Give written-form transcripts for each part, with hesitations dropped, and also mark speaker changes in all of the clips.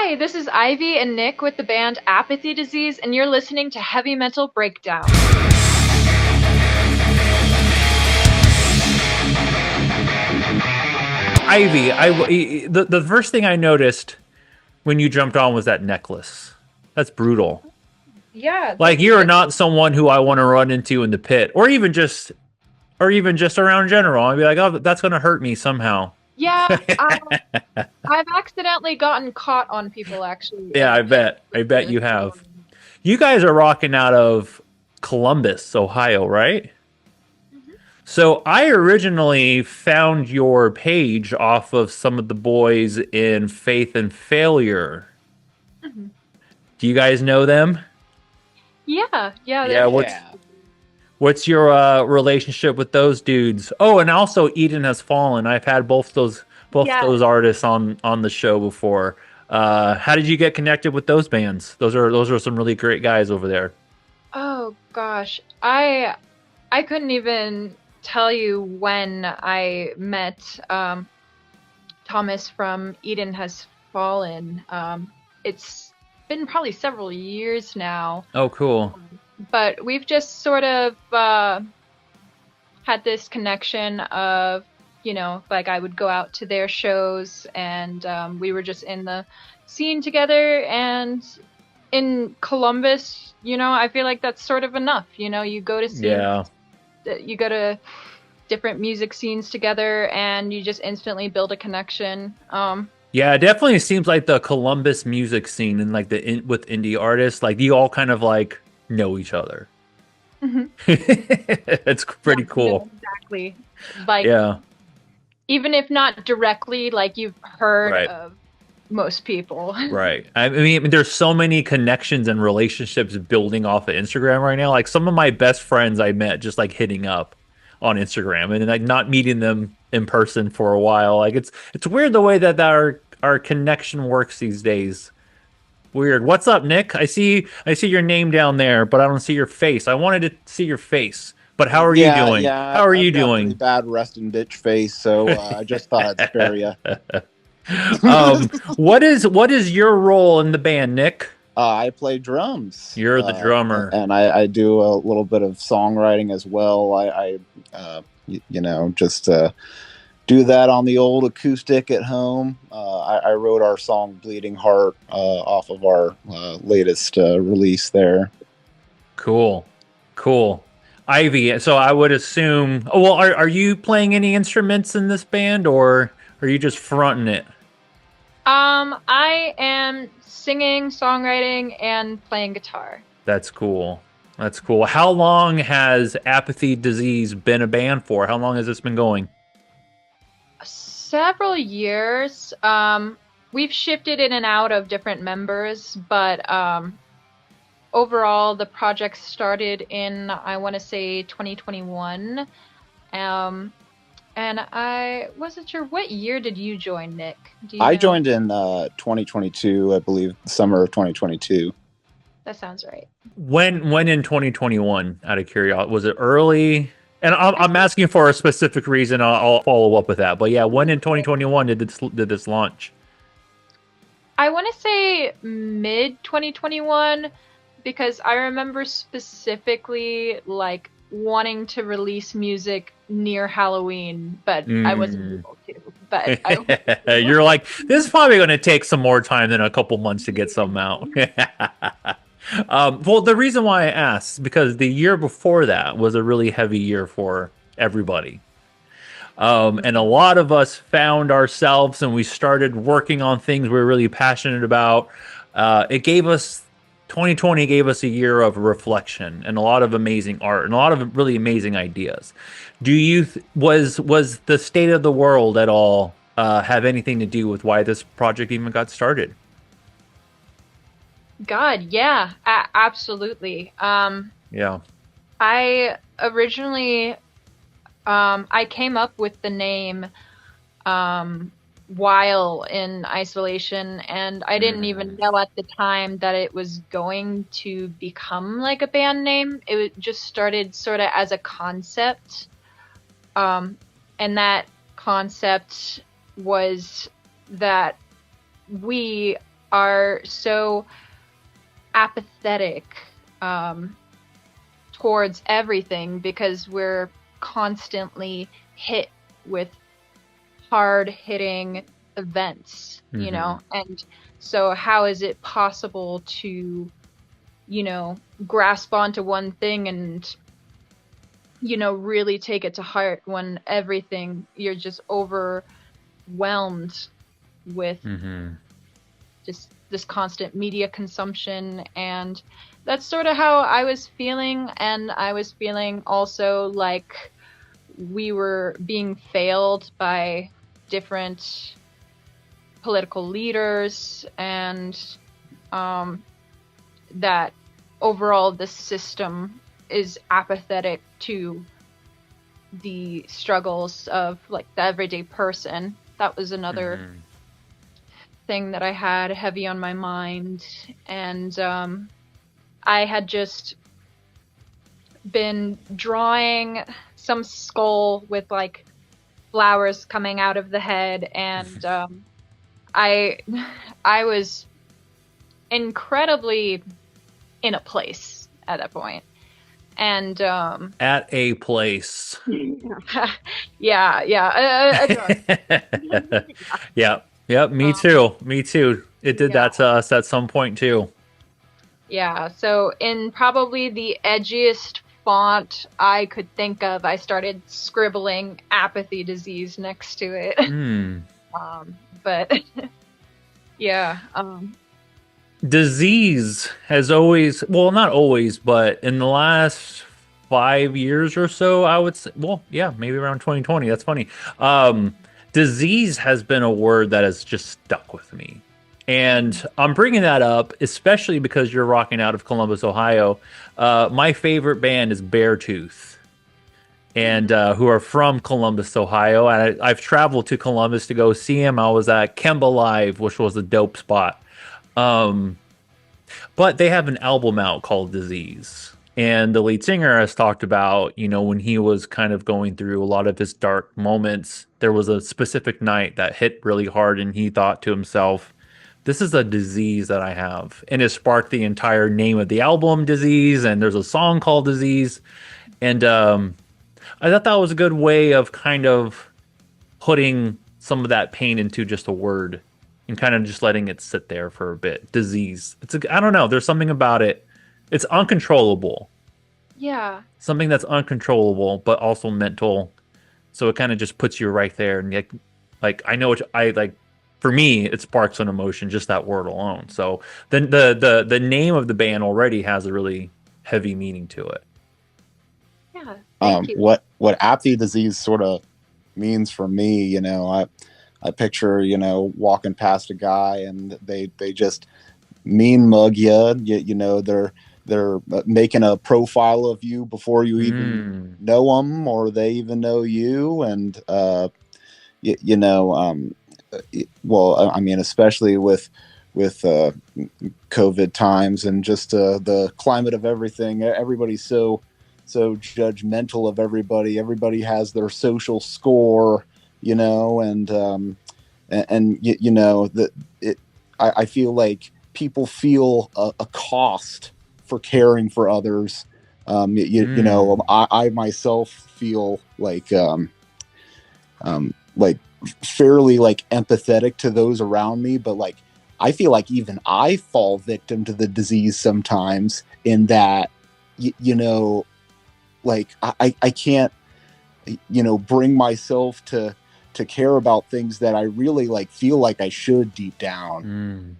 Speaker 1: Hi, this is Ivy and Nick with the band Apathy Disease, and you're listening to Heavy Mental Breakdown.
Speaker 2: Ivy, the first thing I noticed when you jumped on was that necklace. That's brutal.
Speaker 1: Yeah,
Speaker 2: Like you're not someone who I want to run into in the pit, or even just around general. I'd be like, oh, that's gonna hurt me somehow.
Speaker 1: yeah, I've accidentally gotten caught on people actually
Speaker 2: Yeah,
Speaker 1: in the
Speaker 2: I
Speaker 1: pit
Speaker 2: bet. I bet you
Speaker 1: before.
Speaker 2: have. You guys are rocking out of Columbus, Ohio, right?
Speaker 1: Mhm.
Speaker 2: So I originally found your page off of some of the boys in Faith and Failure.
Speaker 1: Mhm.
Speaker 2: Do you guys know them?
Speaker 1: Yeah,
Speaker 2: Yeah,
Speaker 1: there's
Speaker 2: what's your relationship with those dudes? Oh, and also Eden Has Fallen. I've had both
Speaker 1: yeah.
Speaker 2: those artists on the show before. How did you get connected with those bands? Those are some really great guys over there.
Speaker 1: Oh gosh, I couldn't even tell you when I met Thomas from Eden Has Fallen. It's been probably several years now,
Speaker 2: Oh, cool.
Speaker 1: but we've just sort of had this connection of, like I would go out to their shows and we were just in the scene together. And in Columbus, I feel like that's sort of enough. You go to
Speaker 2: Yeah.
Speaker 1: you go to different music scenes together and you just instantly build a connection.
Speaker 2: Yeah, it definitely seems like the Columbus music scene and like with indie artists, like you all kind of like know each other.
Speaker 1: Mhm.
Speaker 2: It's
Speaker 1: Yeah,
Speaker 2: pretty
Speaker 1: no,
Speaker 2: cool.
Speaker 1: exactly. Like,
Speaker 2: Yeah.
Speaker 1: even if not directly, like you've heard
Speaker 2: Right.
Speaker 1: of most people.
Speaker 2: Right. I mean, there's so many connections and relationships building off of Instagram right now. Like some of my best friends I met just like hitting up on Instagram and like not meeting them in person for a while. Like it's weird the way that our connection works these days. Weird. What's up, Nick? I see your name down there, but I don't see your face. I wanted to see your face. But how are you
Speaker 3: Yeah,
Speaker 2: doing?
Speaker 3: yeah,
Speaker 2: How are you
Speaker 3: I've got pretty
Speaker 2: doing?
Speaker 3: bad resting bitch face, so I just thought I'd spare you.
Speaker 2: What is your role in the band, Nick?
Speaker 3: I play drums,
Speaker 2: You're the drummer.
Speaker 3: and I do a little bit of songwriting as well. Just do that on the old acoustic at home. I wrote our song "Bleeding Heart" off of our latest release there.
Speaker 2: Cool. Cool. Ivy, so I would assume, oh, well, are you playing any instruments in this band or are you just fronting it?
Speaker 1: I am singing, songwriting, and playing guitar.
Speaker 2: That's cool. That's cool. How long has Apathy Disease been a band for? How long has this been going?
Speaker 1: Several years. We've shifted in and out of different members, but overall, the project started in, I want to say, 2021. Um, and I wasn't sure, what year did you join, Nick? Do you
Speaker 3: I
Speaker 1: know?
Speaker 3: joined in 2022, I believe, summer of 2022.
Speaker 1: That sounds right.
Speaker 2: When in 2021, out of curiosity, was it early? And I'm asking for a specific reason. I'll follow up with that. But yeah, when in 2021 did this launch?
Speaker 1: I want to say mid 2021 because I remember specifically like wanting to release music near Halloween, but I wasn't
Speaker 2: Mm.
Speaker 1: able to. But I wanted to.
Speaker 2: You're like, this is probably going to take some more time than a couple months to get some out. Well, the reason why I asked because the year before that was a really heavy year for everybody. And a lot of us found ourselves and we started working on things we were really passionate about. It gave us 2020 gave us a year of reflection and a lot of amazing art and a lot of really amazing ideas. Do you was the state of the world at all have anything to do with why this project even got started?
Speaker 1: God, yeah, absolutely.
Speaker 2: Yeah.
Speaker 1: I originally I came up with the name while in isolation, and I didn't even
Speaker 2: Mm.
Speaker 1: know at the time that it was going to become like a band name. Just started sort of as a concept, and that concept was that we are so apathetic towards everything because we're constantly hit with hard hitting events, you know? And so how is it possible to, you know, grasp onto one thing and, you know, really take it to heart when everything, you're just overwhelmed with just this constant media consumption. And that's sort of how I was feeling. And I was feeling also like we were being failed by different political leaders, and that overall the system is apathetic to the struggles of like the everyday person. That was another thing that I had heavy on my mind. And I had just been drawing some skull with like flowers coming out of the head, and I was incredibly in a place at that point. And
Speaker 2: at a place.
Speaker 1: yeah.
Speaker 2: Yep, me too. It did that to us at some point too.
Speaker 1: Yeah, so in probably the edgiest font I could think of, I started scribbling apathy disease next to it. But yeah.
Speaker 2: Disease has always, well, not always, but in the last 5 years or so, I would say, well, yeah, maybe around 2020. That's funny. Disease has been a word that has just stuck with me. And I'm bringing that up, especially because you're rocking out of Columbus, Ohio. My favorite band is Beartooth, and who are from Columbus, Ohio. And I've traveled to Columbus to go see him. I was at Kemba Live, which was a dope spot. But they have an album out called Disease. And the lead singer has talked about, you know, when he was kind of going through a lot of his dark moments, there was a specific night that hit really hard, and he thought to himself, this is a disease that I have. And it sparked the entire name of the album, Disease, and there's a song called Disease. And I thought that was a good way of kind of putting some of that pain into just a word and kind of just letting it sit there for a bit. Disease. I don't know. There's something about it. It's uncontrollable.
Speaker 1: Yeah.
Speaker 2: Something that's uncontrollable, but also mental. So it kind of just puts you right there. And like I know what I like. For me, it sparks an emotion, just that word alone. So then the name of the band already has a really heavy meaning to it.
Speaker 1: Yeah. Thank you.
Speaker 3: What apathy disease sort of means for me, you know, I picture, you know, walking past a guy and they just mean mug you. You know, they're making a profile of you before you even know them, or they even know you. And you know, well, I mean, especially with COVID times and just the climate of everything, everybody's so judgmental of everybody. Everybody has their social score, you know, and you know that I feel like people feel a cost for caring for others. You know, I myself feel like fairly like empathetic to those around me, but like I feel like even I fall victim to the disease sometimes, in that you know, like I can't, you know, bring myself to care about things that I really like feel like I should deep down.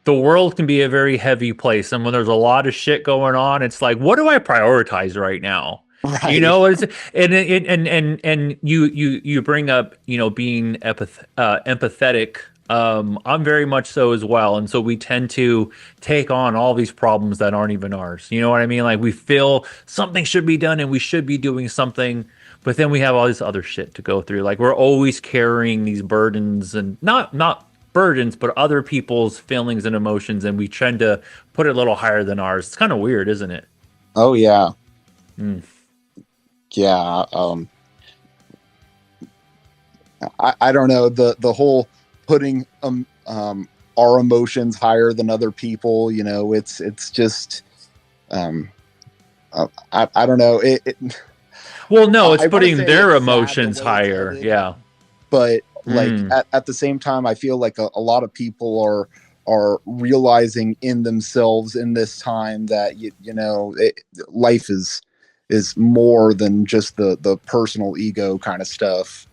Speaker 2: The world can be a very heavy place, and when there's a lot of shit going on, it's like, what do I prioritize right now?
Speaker 3: Right.
Speaker 2: You know, and you bring up, you know, being empathetic. I'm very much so as well, and so we tend to take on all these problems that aren't even ours. You know what I mean? Like we feel something should be done, and we should be doing something, but then we have all this other shit to go through. Like we're always carrying these burdens, and not burdens, but other people's feelings and emotions, and we tend to put it a little higher than ours. It's kind of weird, isn't it?
Speaker 3: Oh yeah. Yeah. I don't know, the whole putting our emotions higher than other people. You know, it's just um, I don't know.
Speaker 2: Well, no, it's
Speaker 3: I want to
Speaker 2: putting
Speaker 3: say
Speaker 2: their
Speaker 3: it's sad the
Speaker 2: emotions
Speaker 3: way it's
Speaker 2: higher.
Speaker 3: headed,
Speaker 2: Yeah.
Speaker 3: but like
Speaker 2: Mm.
Speaker 3: at the same time, I feel like a lot of people are realizing in themselves in this time that life is more than just the personal ego kind of stuff.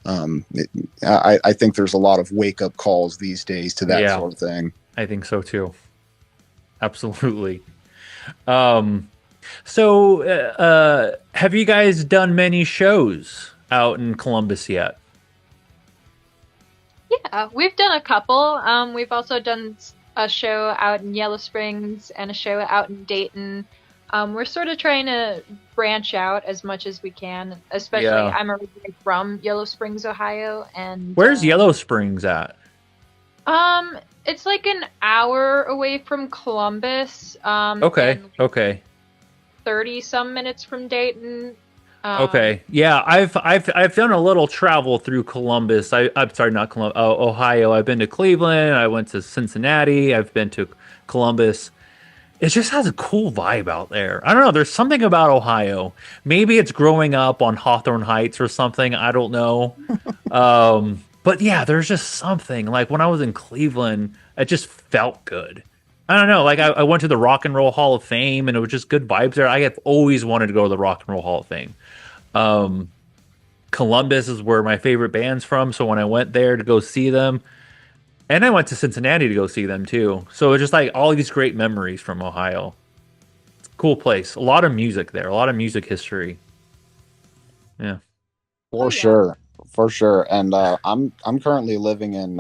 Speaker 3: I think there's a lot of wake up calls these days to that
Speaker 2: Yeah,
Speaker 3: sort of thing.
Speaker 2: I think so too. Absolutely. Um, so, have you guys done many shows out in Columbus yet?
Speaker 1: Yeah, we've done a couple. We've also done a show out in Yellow Springs and a show out in Dayton. We're sort of trying to branch out as much as we can, especially
Speaker 2: Yeah.
Speaker 1: I'm originally from Yellow Springs, Ohio, and
Speaker 2: Where's Yellow Springs at?
Speaker 1: it's like an hour away from Columbus,
Speaker 2: Okay.
Speaker 1: and
Speaker 2: Okay.
Speaker 1: 30 some minutes from Dayton. Um,
Speaker 2: Okay. Yeah, I've done a little travel through Columbus. I'm sorry, not Columbus, Ohio. I've been to Cleveland. I went to Cincinnati. I've been to Columbus. It just has a cool vibe out there. I don't know. There's something about Ohio. Maybe it's growing up on Hawthorne Heights or something. I don't know. But yeah, there's just something. Like when I was in Cleveland, it just felt good. I don't know. Like I went to the Rock and Roll Hall of Fame and it was just good vibes there. I have always wanted to go to the Rock and Roll Hall of Fame. Um, Columbus is where my favorite band's from. So when I went there to go see them, and I went to Cincinnati to go see them too. So it's just like all these great memories from Ohio. It's a cool place. A lot of music there. A lot of music history. Yeah.
Speaker 1: oh
Speaker 3: For
Speaker 1: yeah.
Speaker 3: sure, for sure. And I'm currently living in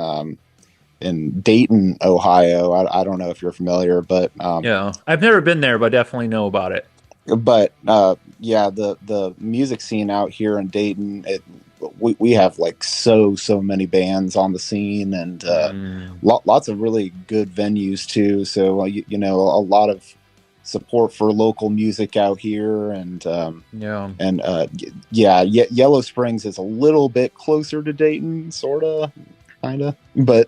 Speaker 3: Dayton, Ohio. I don't know if you're familiar,
Speaker 2: Yeah. I've never been there, but definitely know about it.
Speaker 3: yeah, the music scene out here in Dayton, we have like so many bands on the scene, and
Speaker 2: Mm,
Speaker 3: lots of really good venues too. So a lot of support for local music out here,
Speaker 2: yeah.
Speaker 3: yeah, Yellow Springs is a little bit closer to Dayton, sort of, kind of, but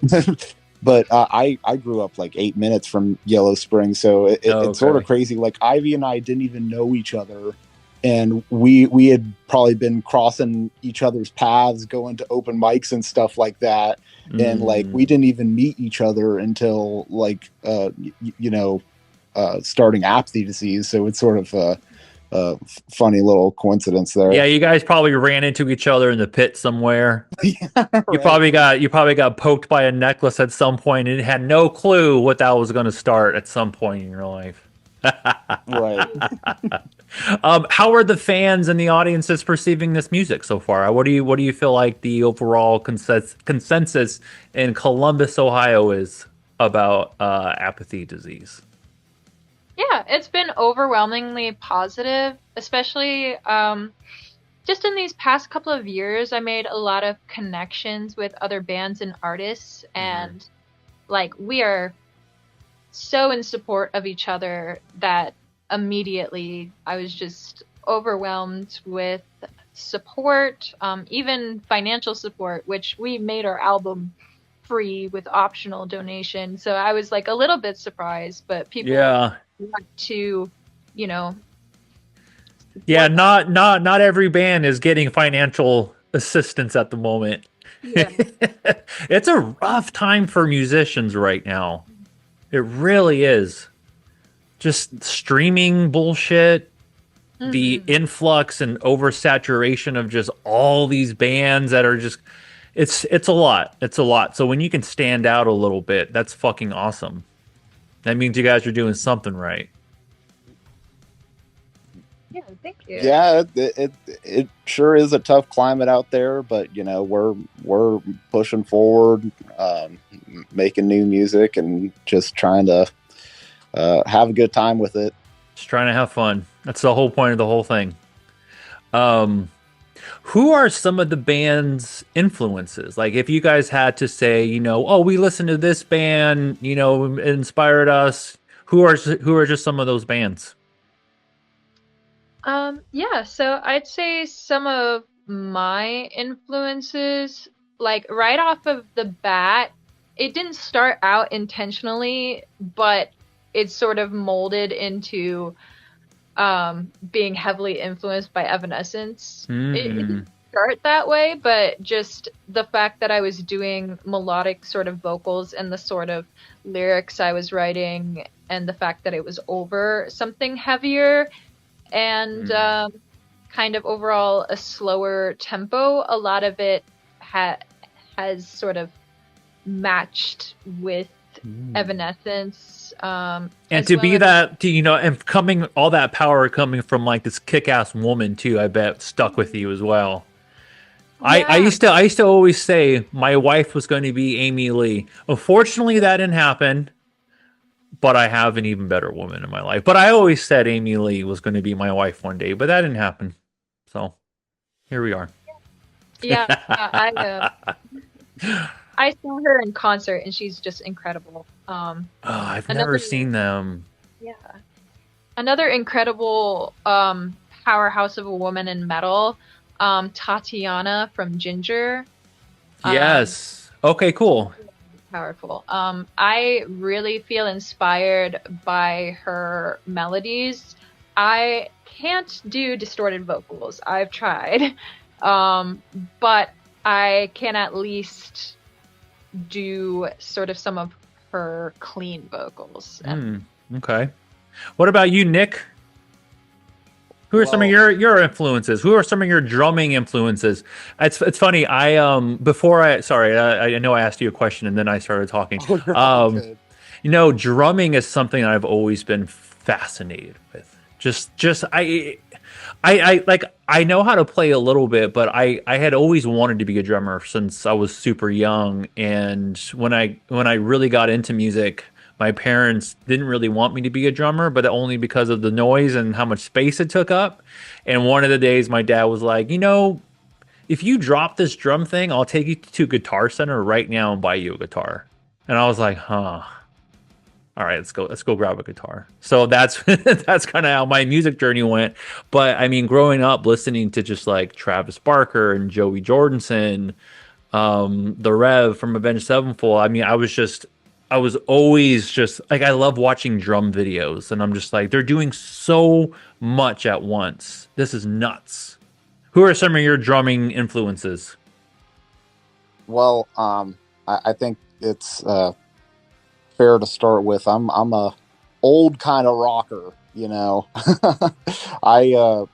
Speaker 3: I grew up like 8 minutes from Yellow Springs, so
Speaker 2: Oh,
Speaker 3: it's sort of
Speaker 2: okay.
Speaker 3: crazy. Like Ivy and I didn't even know each other, and we had probably been crossing each other's paths, going to open mics and stuff like that, and like we
Speaker 2: Mm.
Speaker 3: didn't even meet each other until like starting Apathy Disease. So it's sort of a funny little coincidence there.
Speaker 2: Yeah, you guys probably ran into each other in the pit somewhere.
Speaker 3: Yeah,
Speaker 2: You
Speaker 3: right.
Speaker 2: probably got poked by a necklace at some point and had no clue what that was going to start at some point in your life.
Speaker 3: Right.
Speaker 2: How are the fans and the audiences perceiving this music so far? What do you feel like the overall consensus in Columbus, Ohio, is about apathy disease?
Speaker 1: Yeah, it's been overwhelmingly positive, especially just in these past couple of years. I made a lot of connections with other bands and artists,
Speaker 2: Hmm.
Speaker 1: and like we are so in support of each other that immediately I was just overwhelmed with support, even financial support, which we made our album free with optional donation. So I was like a little bit surprised, but people
Speaker 2: Yeah,
Speaker 1: want to, you know,
Speaker 2: yeah.
Speaker 1: support us.
Speaker 2: Not every band is getting financial assistance at the moment.
Speaker 1: Yeah.
Speaker 2: It's a rough time for musicians right now. It really is. Just streaming bullshit, the
Speaker 1: Hmm.
Speaker 2: influx and oversaturation of just all these bands that are just it's a lot. It's a lot. So when you can stand out a little bit, that's fucking awesome. That means you guys are doing something right.
Speaker 1: Yeah, thank you.
Speaker 3: Yeah, it sure is a tough climate out there, but we're pushing forward, making new music, and just trying to have a good time with it.
Speaker 2: Just trying to have fun. That's the whole point of the whole thing. Um who are some of the band's influences? Like if you guys had to say, oh, we listened to this band, it inspired us. Who are just some of those bands?
Speaker 1: Yeah, so I'd say some of my influences. like right off of the bat, it didn't start out intentionally, but it sort of molded into being heavily influenced by Evanescence. It
Speaker 2: Mm.
Speaker 1: didn't start that way, but just the fact that I was doing melodic sort of vocals and the sort of lyrics I was writing, and the fact that it was over something heavier and kind of overall a slower tempo, a lot of it has sort of matched with Evanescence,
Speaker 2: And
Speaker 1: as
Speaker 2: to
Speaker 1: well
Speaker 2: be
Speaker 1: as
Speaker 2: that, to, and coming all that power coming from like this kick-ass woman too, I bet stuck with you as well. I
Speaker 1: yeah,
Speaker 2: used to always say my wife was going to be Amy Lee. Unfortunately, that didn't happen. But I have an even better woman in my life. But I always said Amy Lee was going to be my wife one day, but that didn't happen. So here we are.
Speaker 1: yeah. I saw her in concert and she's just incredible.
Speaker 2: I've never
Speaker 1: Another
Speaker 2: seen them.
Speaker 1: yeah, another incredible powerhouse of a woman in metal, Tatiana from Ginger. Um,
Speaker 2: Yes. Okay, cool.
Speaker 1: Powerful. I really feel inspired by her melodies. I can't do distorted vocals. I've tried. Um, but I can at least do sort of some of her clean vocals. And
Speaker 2: Okay. What about you, Nick? Who are some of
Speaker 3: Well,
Speaker 2: your influences? Who are some of your drumming influences? It's funny. Before I know I asked you a question and then I started talking.
Speaker 3: oh, you're all
Speaker 2: Um,
Speaker 3: good.
Speaker 2: drumming is something I've always been fascinated with. Just I know how to play a little bit, but I had always wanted to be a drummer since I was super young. And when I really got into music, my parents didn't really want me to be a drummer, but only because of the noise and how much space it took up. And one of the days, my dad was like, if you drop this drum thing, I'll take you to Guitar Center right now and buy you a guitar. And I was like, huh. All right, let's go grab a guitar. So that's that's kind of how my music journey went. But I mean, growing up listening to just like Travis Barker and Joey Jordison, the Rev from Avenged Sevenfold. I mean, I was always just like, I love watching drum videos, and I'm just like, they're doing so much at once. This is nuts. Who are some of your drumming influences?
Speaker 3: Well, I think it's fair to start with. I'm a old kind of rocker, you know. I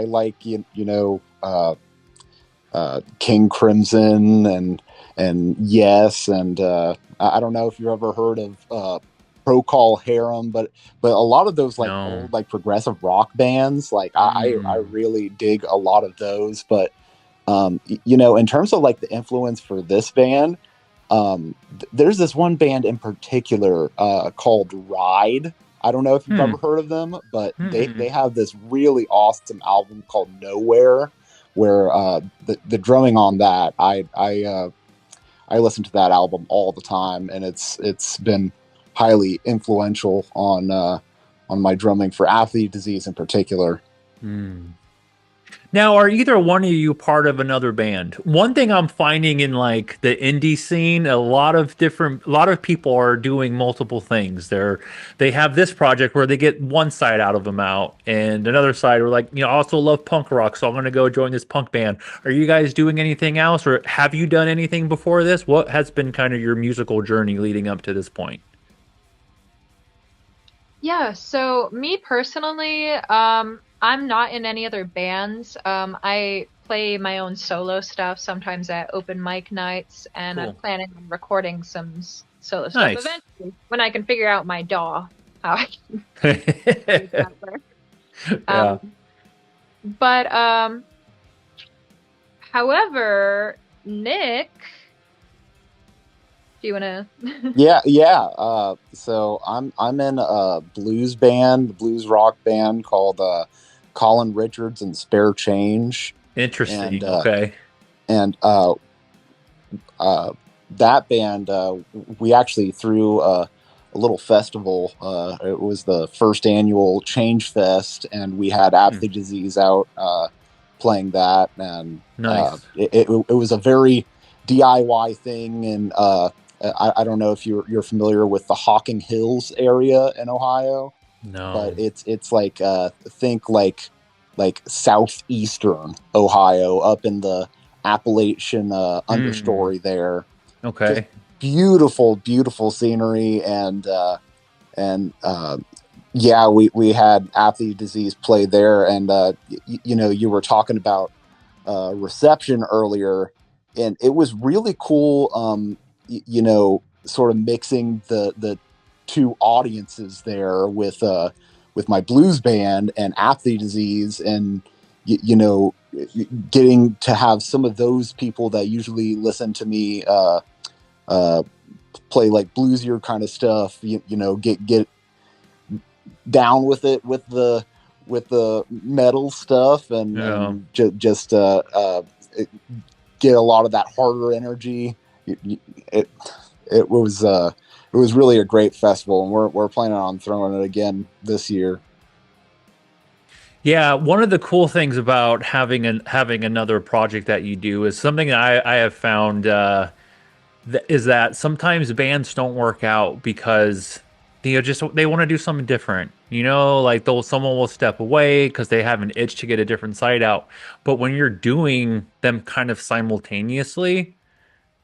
Speaker 3: like King Crimson and Yes, and I don't know if you've ever heard of Procol Harum, but a lot of those like
Speaker 2: No.
Speaker 3: old like progressive rock bands, like I
Speaker 2: Mm.
Speaker 3: really dig a lot of those. But in terms of like the influence for this band, there's this one band in particular called Ride. I don't know if you've
Speaker 2: Hmm.
Speaker 3: ever heard of them, but they
Speaker 2: Mm-mm.
Speaker 3: have this really awesome album called Nowhere, where the drumming on that, I listen to that album all the time, and it's been highly influential on my drumming for Apathy Disease in particular.
Speaker 2: Hmm. Now, are either one of you part of another band? One thing I'm finding in like the indie scene, a lot of people are doing multiple things. They have this project where they get one side out of them out, and another side where like, I also love punk rock, so I'm gonna go join this punk band. Are you guys doing anything else, or have you done anything before this? What has been kind of your musical journey leading up to this point?
Speaker 1: yeah, so me personally, I'm not in any other bands. I play my own solo stuff sometimes at open mic nights, and I'm
Speaker 2: Cool.
Speaker 1: planning on recording some solo stuff
Speaker 2: Nice.
Speaker 1: eventually when I can figure out my DAW, how I can make
Speaker 2: Yeah.
Speaker 1: that work. Um, but however, Nick, do you wanna?
Speaker 3: Yeah. So I'm in a blues rock band called Colin Richards and Spare Change, and
Speaker 2: Interesting. Okay.
Speaker 3: and that band, we actually threw a little festival. It was the first annual Change Fest, and we had
Speaker 2: Hmm.
Speaker 3: Apathy Disease out playing that, and
Speaker 2: Nice.
Speaker 3: it was a very DIY thing, and I don't know if you're familiar with the Hocking Hills area in Ohio, but
Speaker 2: No.
Speaker 3: it's like think like southeastern Ohio, up in the Appalachian
Speaker 2: Hmm.
Speaker 3: understory there. Just
Speaker 2: Okay.
Speaker 3: beautiful, beautiful scenery, and yeah, we had Apathy Disease play there, and you know, you were talking about reception earlier, and it was really cool. You know, sort of mixing the two audiences there with my blues band and Apathy Disease, and you know, getting to have some of those people that usually listen to me uh, play like bluesier kind of stuff. You know, get down with it with the metal stuff,
Speaker 2: Yeah.
Speaker 3: and just get a lot of that harder energy. It it was really a great festival, and we're planning on throwing it again this year.
Speaker 2: Yeah, one of the cool things about having another project that you do is something that I have found is that sometimes bands don't work out because they want to do something different. You know, like they'll someone will step away because they have an itch to get a different side out. But when you're doing them kind of simultaneously,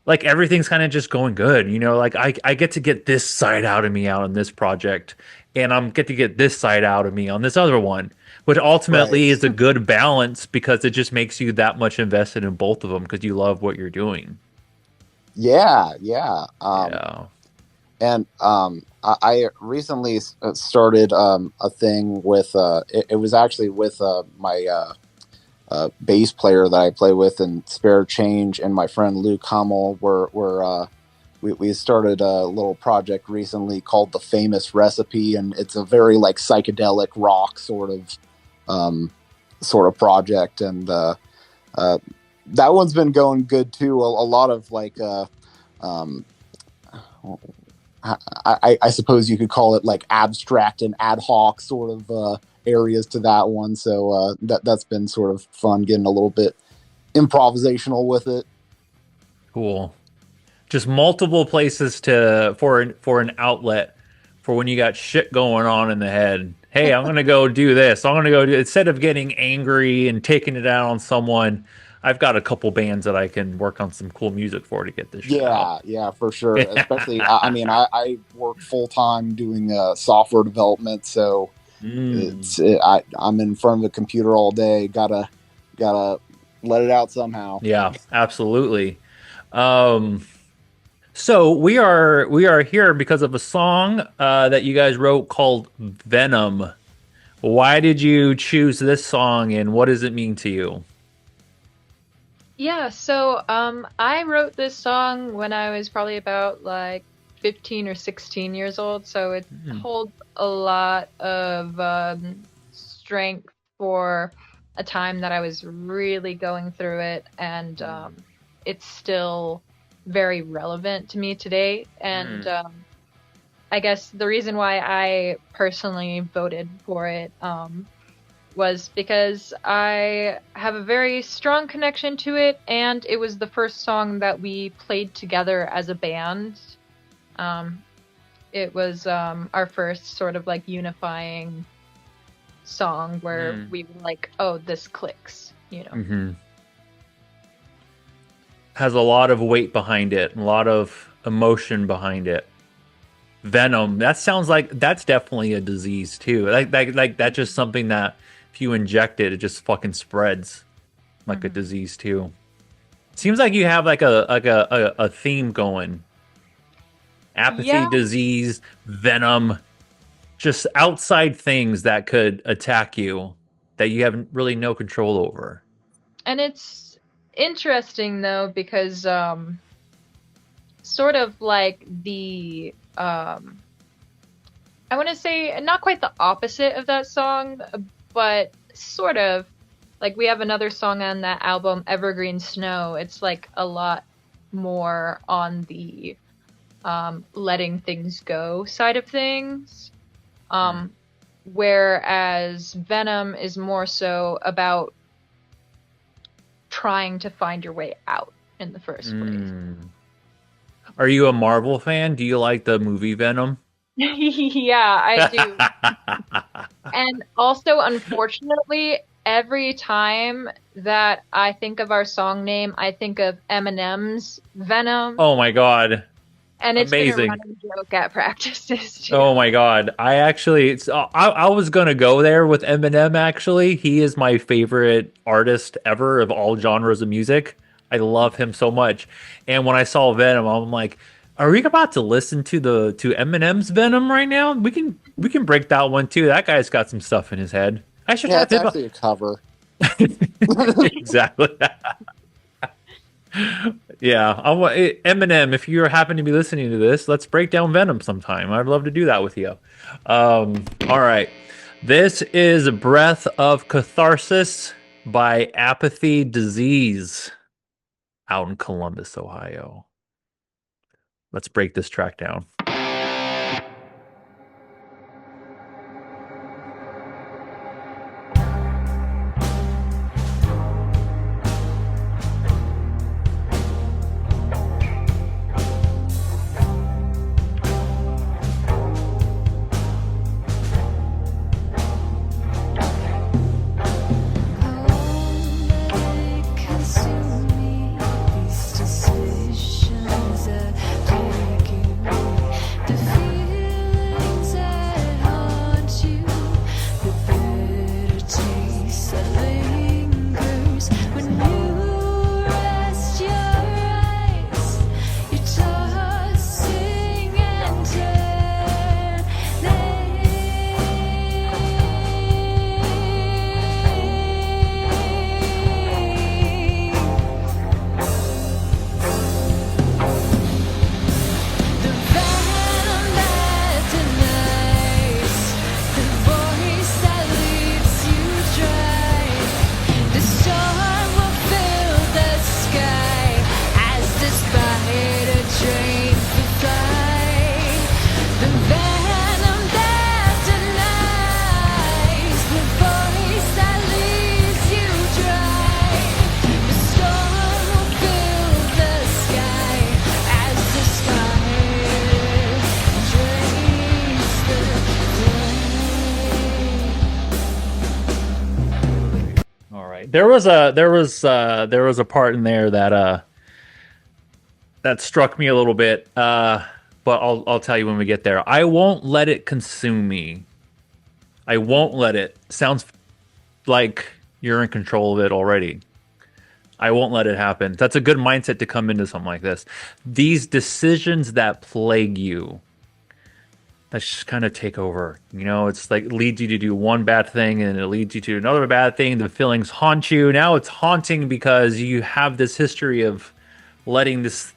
Speaker 2: like everything's kind of just going good. You know, like I get to get this side out of me out on this project, and I'm get to get this side out of me on this other one, which
Speaker 3: Right.
Speaker 2: ultimately is a good balance because it just makes you that much invested in both of them because you love what you're doing.
Speaker 3: Yeah, yeah.
Speaker 2: Yeah.
Speaker 3: And I recently started a thing with it was actually with my bass player that I play with, and Spare Change, and my friend Luke Hummel. We started a little project recently called The Famous Recipe, and it's a very like psychedelic rock sort of project, and uh, that one's been going good too. A lot of like um, I suppose you could call it like abstract and ad hoc sort of areas to that one. So that's been sort of fun, getting a little bit improvisational with it.
Speaker 2: Cool. Just multiple places to for an outlet for when you got shit going on in the head. Hey, I'm gonna go do this. I'm gonna go do instead of getting angry and taking it out on someone. I've got a couple bands that I can work on some cool music for to get this shit out.
Speaker 3: Yeah, yeah, for sure. Especially, I mean, I work full time doing software development, so
Speaker 2: Mm.
Speaker 3: I'm in front of the computer all day. Gotta let it out somehow.
Speaker 2: Yeah, absolutely. Um, so we are here because of a song that you guys wrote called Venom. Why did you choose this song and what does it mean to you?
Speaker 1: Yeah, so I wrote this song when I was probably about like 15 or 16 years old, so it
Speaker 2: Hmm.
Speaker 1: holds a lot of strength for a time that I was really going through it, and it's still very relevant to me today. And
Speaker 2: Hmm.
Speaker 1: I guess the reason why I personally voted for it was because I have a very strong connection to it, and it was the first song that we played together as a band. Um, it was our first sort of like unifying song where
Speaker 2: Hmm.
Speaker 1: we were like, oh, this clicks, you know.
Speaker 2: Hmm. Has a lot of weight behind it, a lot of emotion behind it. Venom. That sounds like that's definitely a disease too. Like that's just something that if you inject it, it just fucking spreads like a
Speaker 1: Hmm.
Speaker 2: disease too. Seems like you have like a theme going.
Speaker 1: Yeah,
Speaker 2: Apathy, disease, venom, just outside things that could attack you that you have really no control over.
Speaker 1: and it's interesting though because sort of like the I want to say not quite the opposite of that song, but sort of like we have another song on that album, Evergreen Snow. It's like a lot more on the letting things go side of things.
Speaker 2: Hmm.
Speaker 1: Um, whereas Venom is more so about trying to find your way out. in the first place.
Speaker 2: Are you a Marvel fan? Do you like the movie Venom?
Speaker 1: Yeah, I do. And also, unfortunately, every time that I think of our song name, I think of Eminem's Venom,
Speaker 2: Oh my God.
Speaker 1: and it's been a
Speaker 2: Amazing.
Speaker 1: running joke at practices
Speaker 2: Oh
Speaker 1: too.
Speaker 2: my God. I was gonna go there with Eminem actually. He is my favorite artist ever of all genres of music. I love him so much. And when I saw Venom, I'm like, are we about to listen to Eminem's Venom right now? We can break that one too. That guy's got some stuff in his head. I should
Speaker 3: Yeah,
Speaker 2: have
Speaker 3: it's
Speaker 2: him.
Speaker 3: actually a cover.
Speaker 2: Exactly. Yeah, Eminem. If you happen to be listening to this, let's break down Venom sometime. I'd love to do that with you. All right, this is "Breath of Catharsis" by Apathy Disease out in Columbus, Ohio. Let's break this track down. There was a part in there that struck me a little bit. But I'll tell you when we get there. I won't let it consume me. I won't let it. Sounds like you're in control of it already. I won't let it happen. That's a good mindset to come into something like this. These decisions that plague you, that just kind of take over. It's like leads you to do one bad thing and it leads you to another bad thing. The feelings haunt you. Now it's haunting because you have this history of letting this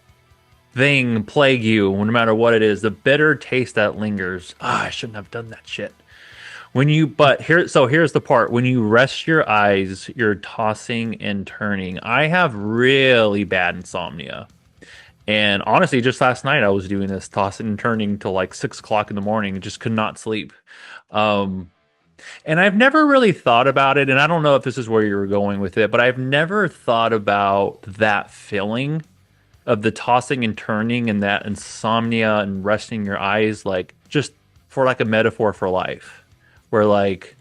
Speaker 2: thing plague you, no matter what it is. The bitter taste that lingers. I shouldn't have done that shit. Here's the part. When you rest your eyes, you're tossing and turning. I have really bad insomnia. And honestly, just last night I was doing this, tossing and turning till like 6 o'clock in the morning, and just could not sleep. And I've never really thought about it, and I don't know if this is where you were going with it, but I've never thought about that feeling of the tossing and turning and that insomnia and resting your eyes, like just for like a metaphor for life, where like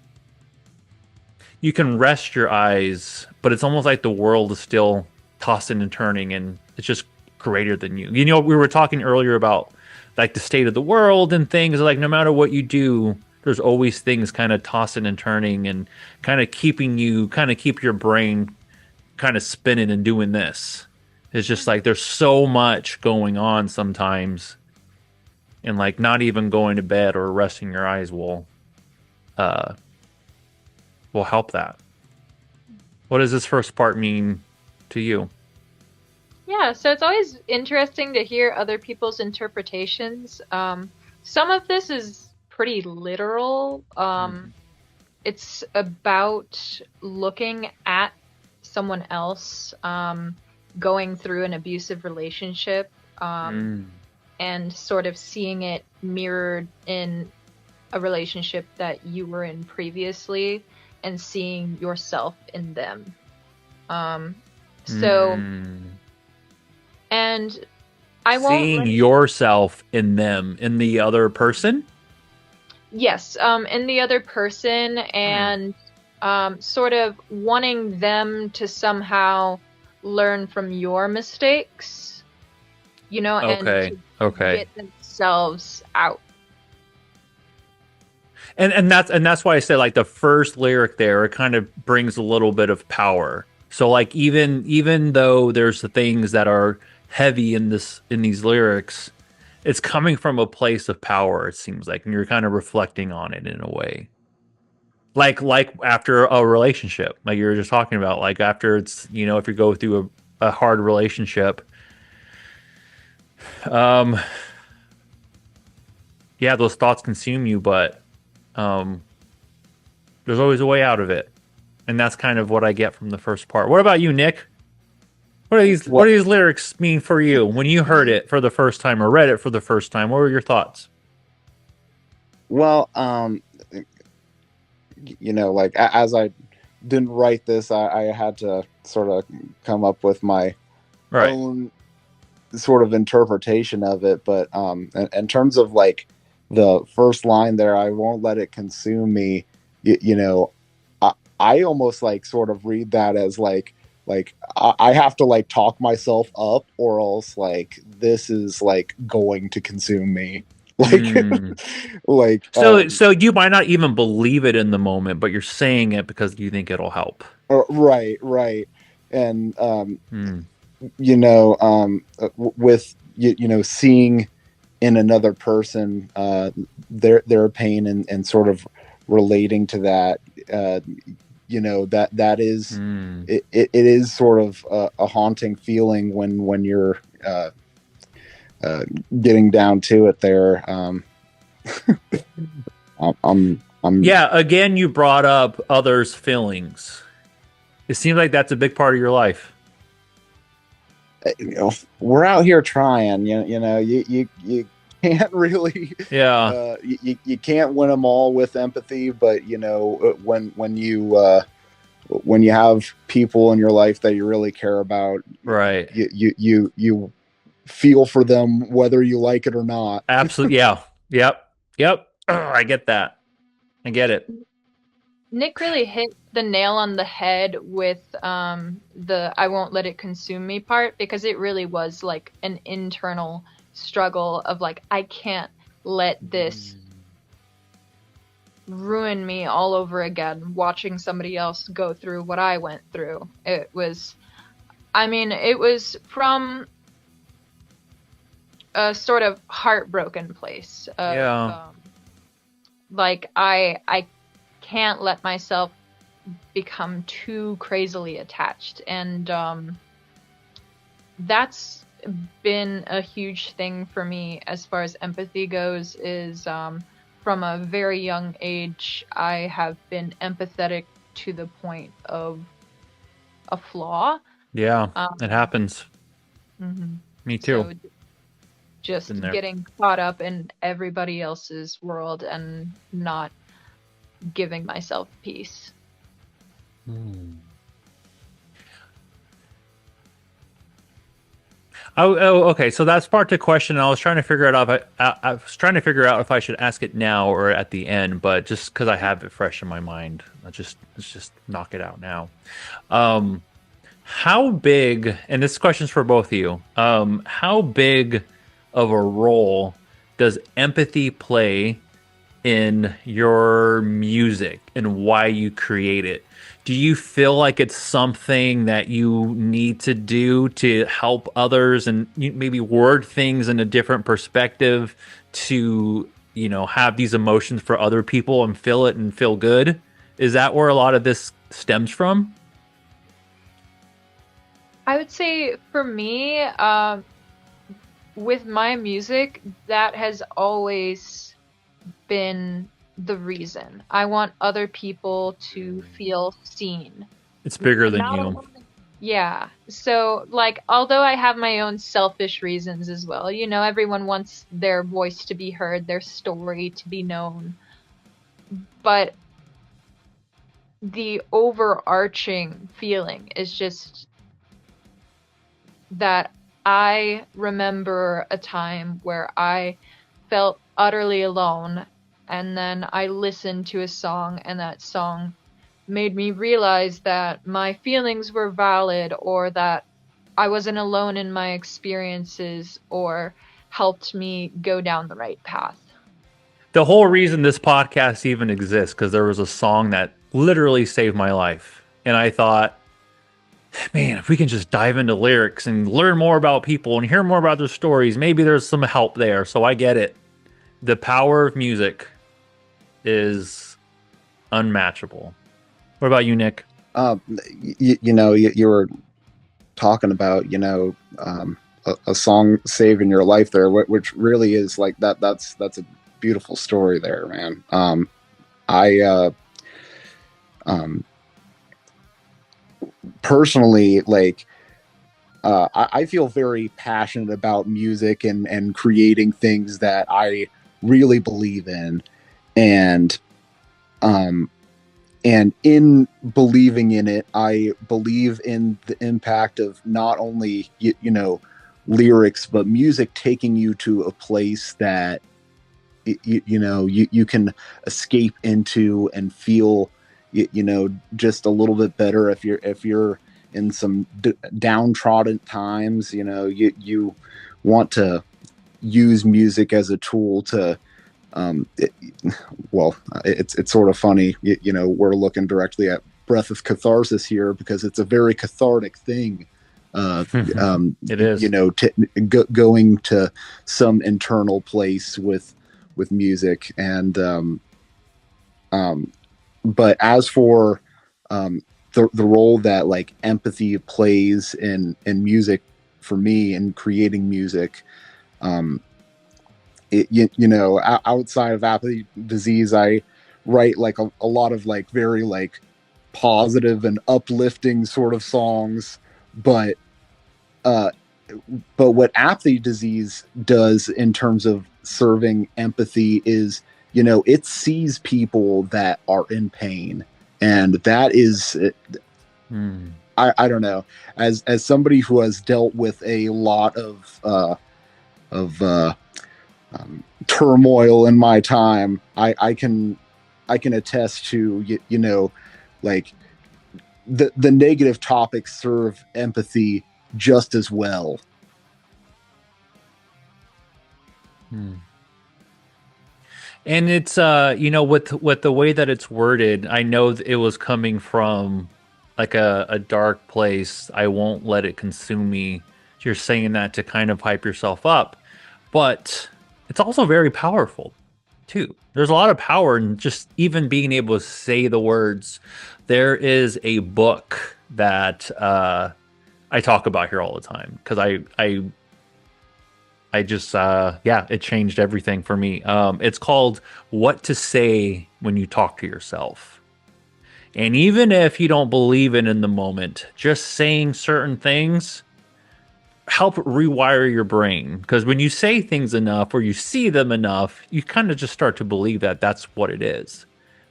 Speaker 2: you can rest your eyes, but it's almost like the world is still tossing and turning, and it's just greater than you. We were talking earlier about like the state of the world and things. Like no matter what you do, there's always things kind of tossing and turning and kind of keep your brain kind of spinning and doing this. It's just like there's so much going on sometimes, and like not even going to bed or resting your eyes will help that. What does this first part mean to you?
Speaker 1: Yeah, so it's always interesting to hear other people's interpretations. Some of this is pretty literal. It's about looking at someone else going through an abusive relationship and sort of seeing it mirrored in a relationship that you were in previously and seeing yourself in them. So And I won't
Speaker 2: Seeing
Speaker 1: let
Speaker 2: yourself in them, in the other person.
Speaker 1: yes, in the other person
Speaker 2: Hmm.
Speaker 1: and sort of wanting them to somehow learn from your mistakes, and
Speaker 2: Okay.
Speaker 1: to
Speaker 2: Okay.
Speaker 1: get themselves out.
Speaker 2: And that's why I say like the first lyric there, it kind of brings a little bit of power. So like even though there's the things that are heavy in these lyrics, it's coming from a place of power, it seems like, and you're kind of reflecting on it in a way. Like after a relationship, like you were just talking about, like after it's, if you go through a hard relationship, um yeah, those thoughts consume you, but um there's always a way out of it. And that's kind of what I get from the first part. What about you, Nick? What
Speaker 3: Well,
Speaker 2: do these lyrics mean for you when you heard it for the first time or read it for the first time? What were your thoughts?
Speaker 3: well, like as I didn't write this, I had to sort of come up with my
Speaker 2: Right.
Speaker 3: own sort of interpretation of it. But in terms of like the first line there, I won't let it consume me. You know, I almost like sort of read that as like I have to like talk myself up, or else like this is like going to consume me. Like,
Speaker 2: Mm.
Speaker 3: like,
Speaker 2: So you might not even believe it in the moment, but you're saying it because you think it'll help.
Speaker 3: right, right, and
Speaker 2: Mm.
Speaker 3: with seeing in another person their pain, and sort of relating to that, uh, that is
Speaker 2: Mm.
Speaker 3: it is sort of a haunting feeling when you're uh, getting down to it there. I'm
Speaker 2: Yeah, again, you brought up others' feelings. It seems like that's a big part of your life.
Speaker 3: we're out here trying, you can't really
Speaker 2: Yeah.
Speaker 3: you can't win them all with empathy, but when you have people in your life that you really care about,
Speaker 2: Right.
Speaker 3: you feel for them whether you like it or not.
Speaker 2: Absolutely. Yeah. Yep. Yep. I get that. I get it.
Speaker 1: Nick really hit the nail on the head with the I won't let it consume me part because it really was like an internal struggle of like I can't let this ruin me all over again watching somebody else go through what I went through. It was from a sort of heartbroken place of
Speaker 2: Yeah.
Speaker 1: like I can't let myself become too crazily attached. And that's been a huge thing for me as far as empathy goes is from a very young age, I have been empathetic to the point of a flaw.
Speaker 2: Yeah. It
Speaker 1: Um,
Speaker 2: happens.
Speaker 1: mhm.
Speaker 2: Me too.
Speaker 1: So
Speaker 2: Been
Speaker 1: just
Speaker 2: there.
Speaker 1: getting caught up in everybody else's world and not giving myself peace.
Speaker 2: Oh, okay. So that's part to question. I was trying to figure it out. I was trying to figure out if I should ask it now or at the end, but just because I have it fresh in my mind, let's just knock it out now. Um, how big? And this question's for both of you. How big of a role does empathy play in your music and why you create it? Do you feel like it's something that you need to do to help others and maybe word things in a different perspective to, have these emotions for other people and feel it and feel good? Is that where a lot of this stems from?
Speaker 1: I would say for me, with my music, that has always been the reason. I want other people to feel seen.
Speaker 2: It's bigger than
Speaker 1: Not
Speaker 2: you.
Speaker 1: only, yeah. So, like, although I have my own selfish reasons as well, everyone wants their voice to be heard, their story to be known. But the overarching feeling is just that I remember a time where I felt utterly alone, and then I listened to a song, and that song made me realize that my feelings were valid, or that I wasn't alone in my experiences, or helped me go down the right path.
Speaker 2: The whole reason this podcast even exists, because there was a song that literally saved my life. And I thought, man, if we can just dive into lyrics and learn more about people and hear more about their stories, maybe there's some help there. So I get it. The power of music is unmatchable. What about you, Nick?
Speaker 3: You were talking about, a song saving your life there, which really is like that. That's a beautiful story there, man. Personally, like, I feel very passionate about music and creating things that I really believe in, and in believing in it, I believe in the impact of not only lyrics, but music taking you to a place that you can escape into and feel just a little bit better if you're in some downtrodden times. You want to use music as a tool to it's sort of funny, we're looking directly at Breath of Catharsis here because it's a very cathartic thing.
Speaker 2: It is,
Speaker 3: going to some internal place with music. And but as for the role that like empathy plays in music for me in creating music, outside of Apathy Disease, I write like a lot of like very like positive and uplifting sort of songs, but what Apathy Disease does in terms of serving empathy is, it sees people that are in pain, and that is, I don't know, as somebody who has dealt with a lot of turmoil in my time, I can attest to, like the negative topics serve empathy just as well.
Speaker 2: And it's with the way that it's worded, I know it was coming from like a dark place. I won't let it consume me. You're saying that to kind of hype yourself up, but it's also very powerful too. There's a lot of power in just even being able to say the words. There is a book that I talk about here all the time because I just it changed everything for me. It's called What to Say When You Talk to Yourself. And even if you don't believe it in the moment, just saying certain things help rewire your brain, because when you say things enough or you see them enough, you kind of just start to believe that that's what it is.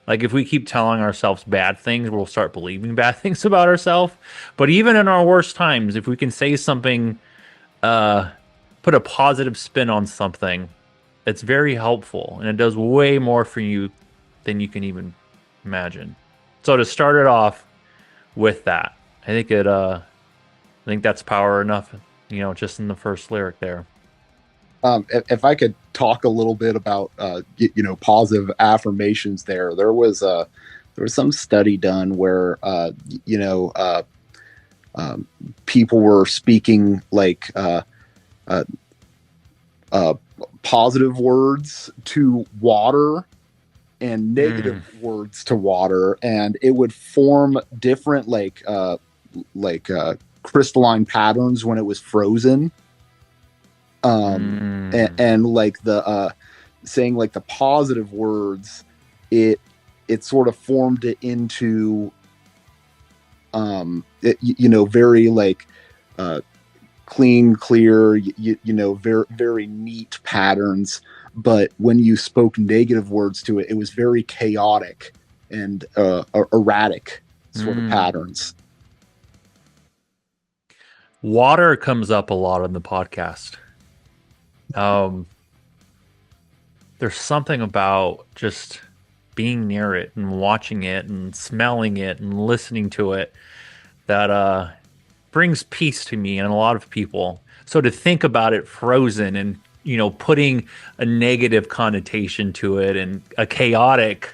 Speaker 2: Like if we keep telling ourselves bad things, we'll start believing bad things about ourselves. But even in our worst times, if we can say something, put a positive spin on something, it's very helpful, and it does way more for you than you can even imagine. So to start it off with that, I think that's power enough, just in the first lyric there.
Speaker 3: If I could talk a little bit about positive affirmations, there was some study done where people were speaking like positive words to water and negative words to water, and it would form different crystalline patterns when it was frozen. And like the saying like the positive words, it sort of formed it into very like clean, clear, very, very neat patterns. But when you spoke negative words to it, it was very chaotic and erratic sort of patterns.
Speaker 2: Water comes up a lot on the podcast. Um, there's something about just being near it and watching it and smelling it and listening to it that brings peace to me and a lot of people. So to think about it frozen and putting a negative connotation to it and a chaotic,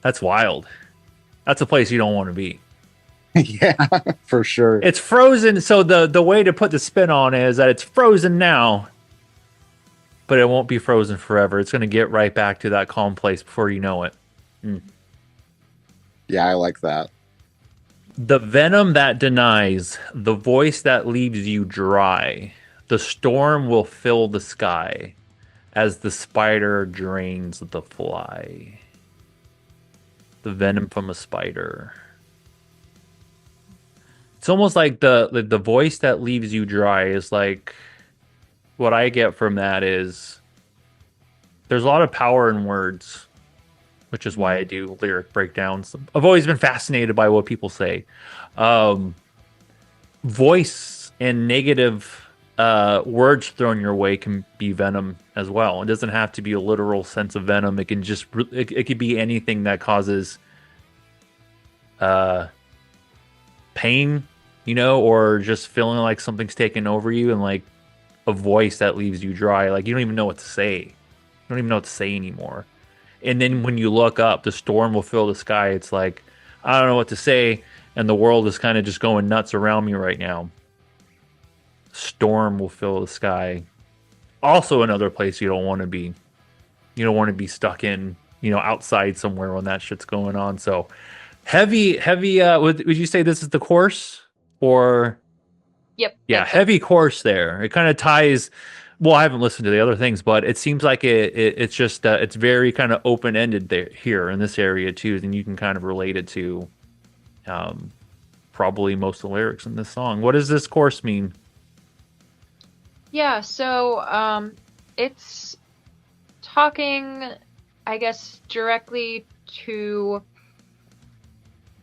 Speaker 2: that's wild. That's a place you don't want to be.
Speaker 3: Yeah, for sure.
Speaker 2: It's frozen, so the way to put the spin on it is that it's frozen now, but it won't be frozen forever. It's going to get right back to that calm place before you know it.
Speaker 3: Yeah, I like that.
Speaker 2: The venom that denies, the voice that leaves you dry, the storm will fill the sky as the spider drains the fly. The venom from a spider. It's almost like the voice that leaves you dry is like, what I get from that is there's a lot of power in words, which is why I do lyric breakdowns. I've always been fascinated by what people say. Voice and negative words thrown your way can be venom as well. It doesn't have to be a literal sense of venom. It can just it could be anything that causes pain, or just feeling like something's taken over you, and like a voice that leaves you dry. Like you don't even know what to say. You don't even know what to say anymore. And then when you look up, the storm will fill the sky. It's like, I don't know what to say, and the world is kind of just going nuts around me right now. Storm will fill the sky. Also another place you don't want to be. You don't want to be stuck in, outside somewhere when that shit's going on. So heavy, would you say this is the course? Or
Speaker 1: Yep.
Speaker 2: yeah, heavy course there. It kind of ties. Well, I haven't listened to the other things, but it seems like it's just it's very kind of open ended there here in this area too, and you can kind of relate it to probably most of the lyrics in this song. What does this course mean?
Speaker 1: Yeah, so it's talking, I guess, directly to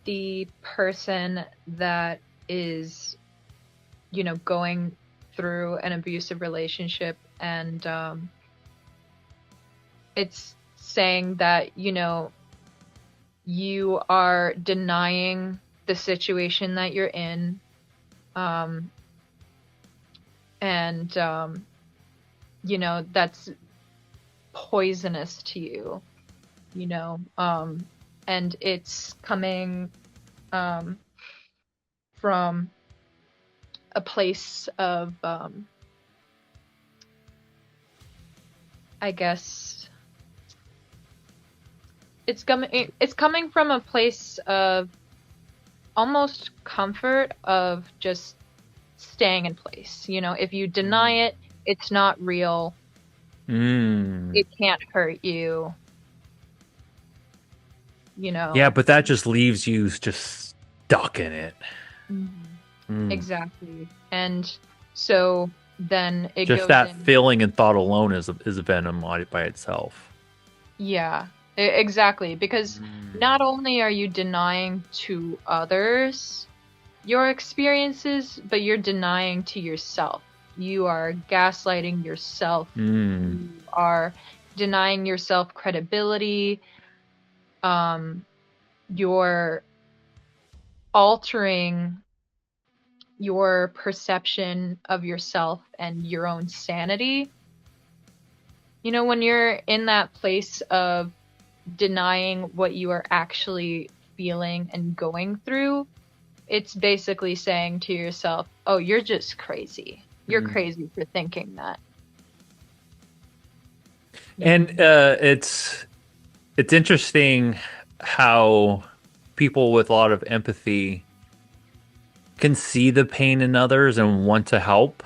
Speaker 1: the person that is, going through an abusive relationship, and it's saying that, you are denying the situation that you're in, and that's poisonous to you, and it's coming from a place of I guess it's coming from a place of almost comfort, of just staying in place. If you deny it, it's not real. It can't hurt you.
Speaker 2: Yeah, but that just leaves you just stuck in it.
Speaker 1: Exactly. And so then it
Speaker 2: just
Speaker 1: goes
Speaker 2: that
Speaker 1: in,
Speaker 2: feeling and thought alone is a venom by itself.
Speaker 1: Yeah, exactly. Because not only are you denying to others your experiences, but you're denying to yourself. You are gaslighting yourself. You are denying yourself credibility. You're altering your perception of yourself and your own sanity. When you're in that place of denying what you are actually feeling and going through, it's basically saying to yourself, oh, you're just crazy. You're crazy for thinking that.
Speaker 2: And it's interesting how people with a lot of empathy can see the pain in others and want to help.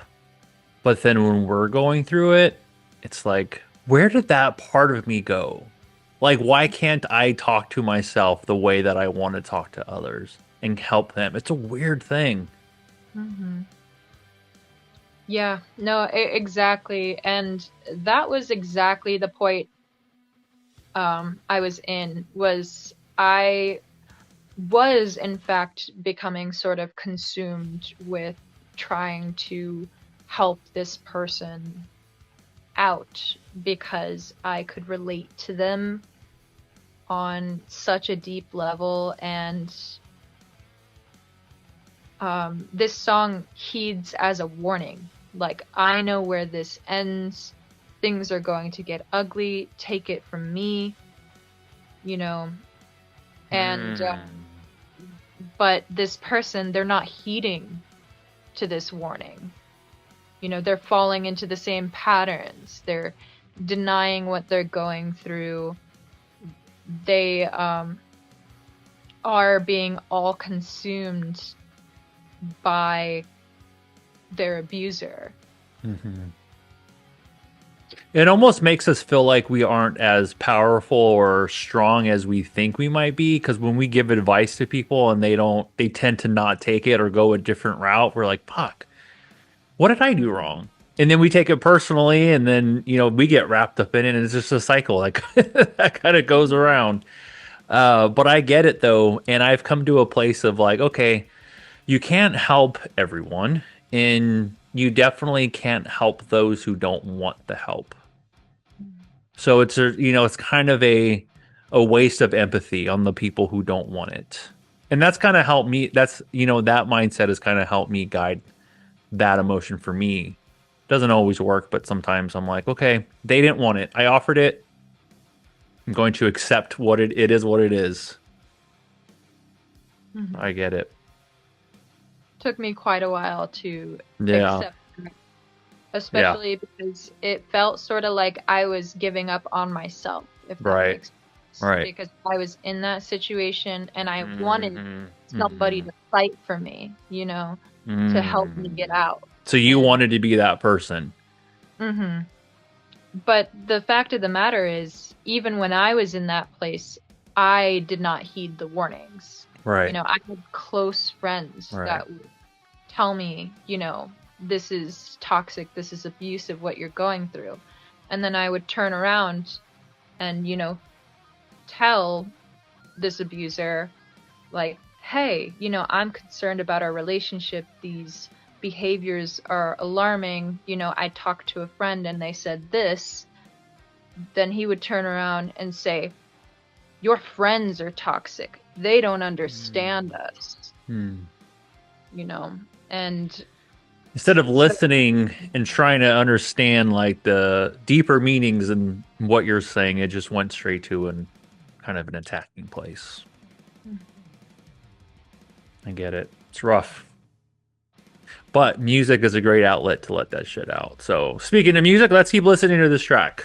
Speaker 2: But then when we're going through it, it's like, where did that part of me go? Like, why can't I talk to myself the way that I want to talk to others and help them? It's a weird thing.
Speaker 1: Yeah, no, exactly. And that was exactly the point I was in, I was in fact becoming sort of consumed with trying to help this person out because I could relate to them on such a deep level, and this song heeds as a warning. Like, I know where this ends. Things are going to get ugly. Take it from me, you know. And but this person, they're not heeding to this warning. You know, they're falling into the same patterns. They're denying what they're going through. They are being all consumed by their abuser.
Speaker 2: It almost makes us feel like we aren't as powerful or strong as we think we might be, because when we give advice to people and they tend to not take it or go a different route, we're like, fuck, what did I do wrong? And then we take it personally, and then, you know, we get wrapped up in it, and it's just a cycle like that kind of goes around. But I get it though, and I've come to a place of like, okay, you can't help everyone, and you definitely can't help those who don't want the help. So it's it's kind of a waste of empathy on the people who don't want it. And that's kind of helped me. That's, that mindset has kind of helped me guide that emotion for me. Doesn't always work, but sometimes I'm like, okay, they didn't want it. I offered it. I'm going to accept it is what it is. Mm-hmm. I get it.
Speaker 1: Took me quite a while to accept it, especially because it felt sort of like I was giving up on myself, if that makes sense.
Speaker 2: Right.
Speaker 1: Because I was in that situation and I wanted somebody to fight for me, to help me get out.
Speaker 2: So you wanted to be that person.
Speaker 1: Mm-hmm. But the fact of the matter is, even when I was in that place, I did not heed the warnings.
Speaker 2: Right.
Speaker 1: I had close friends that would tell me, this is toxic, this is abusive, what you're going through. And then I would turn around and, tell this abuser, like, hey, I'm concerned about our relationship. These behaviors are alarming. I talked to a friend and they said this. Then he would turn around and say, your friends are toxic. They don't understand us. And
Speaker 2: instead of listening and trying to understand like the deeper meanings in what you're saying, it just went straight to kind of an attacking place. I get it. It's rough. But music is a great outlet to let that shit out. So speaking of music, let's keep listening to this track.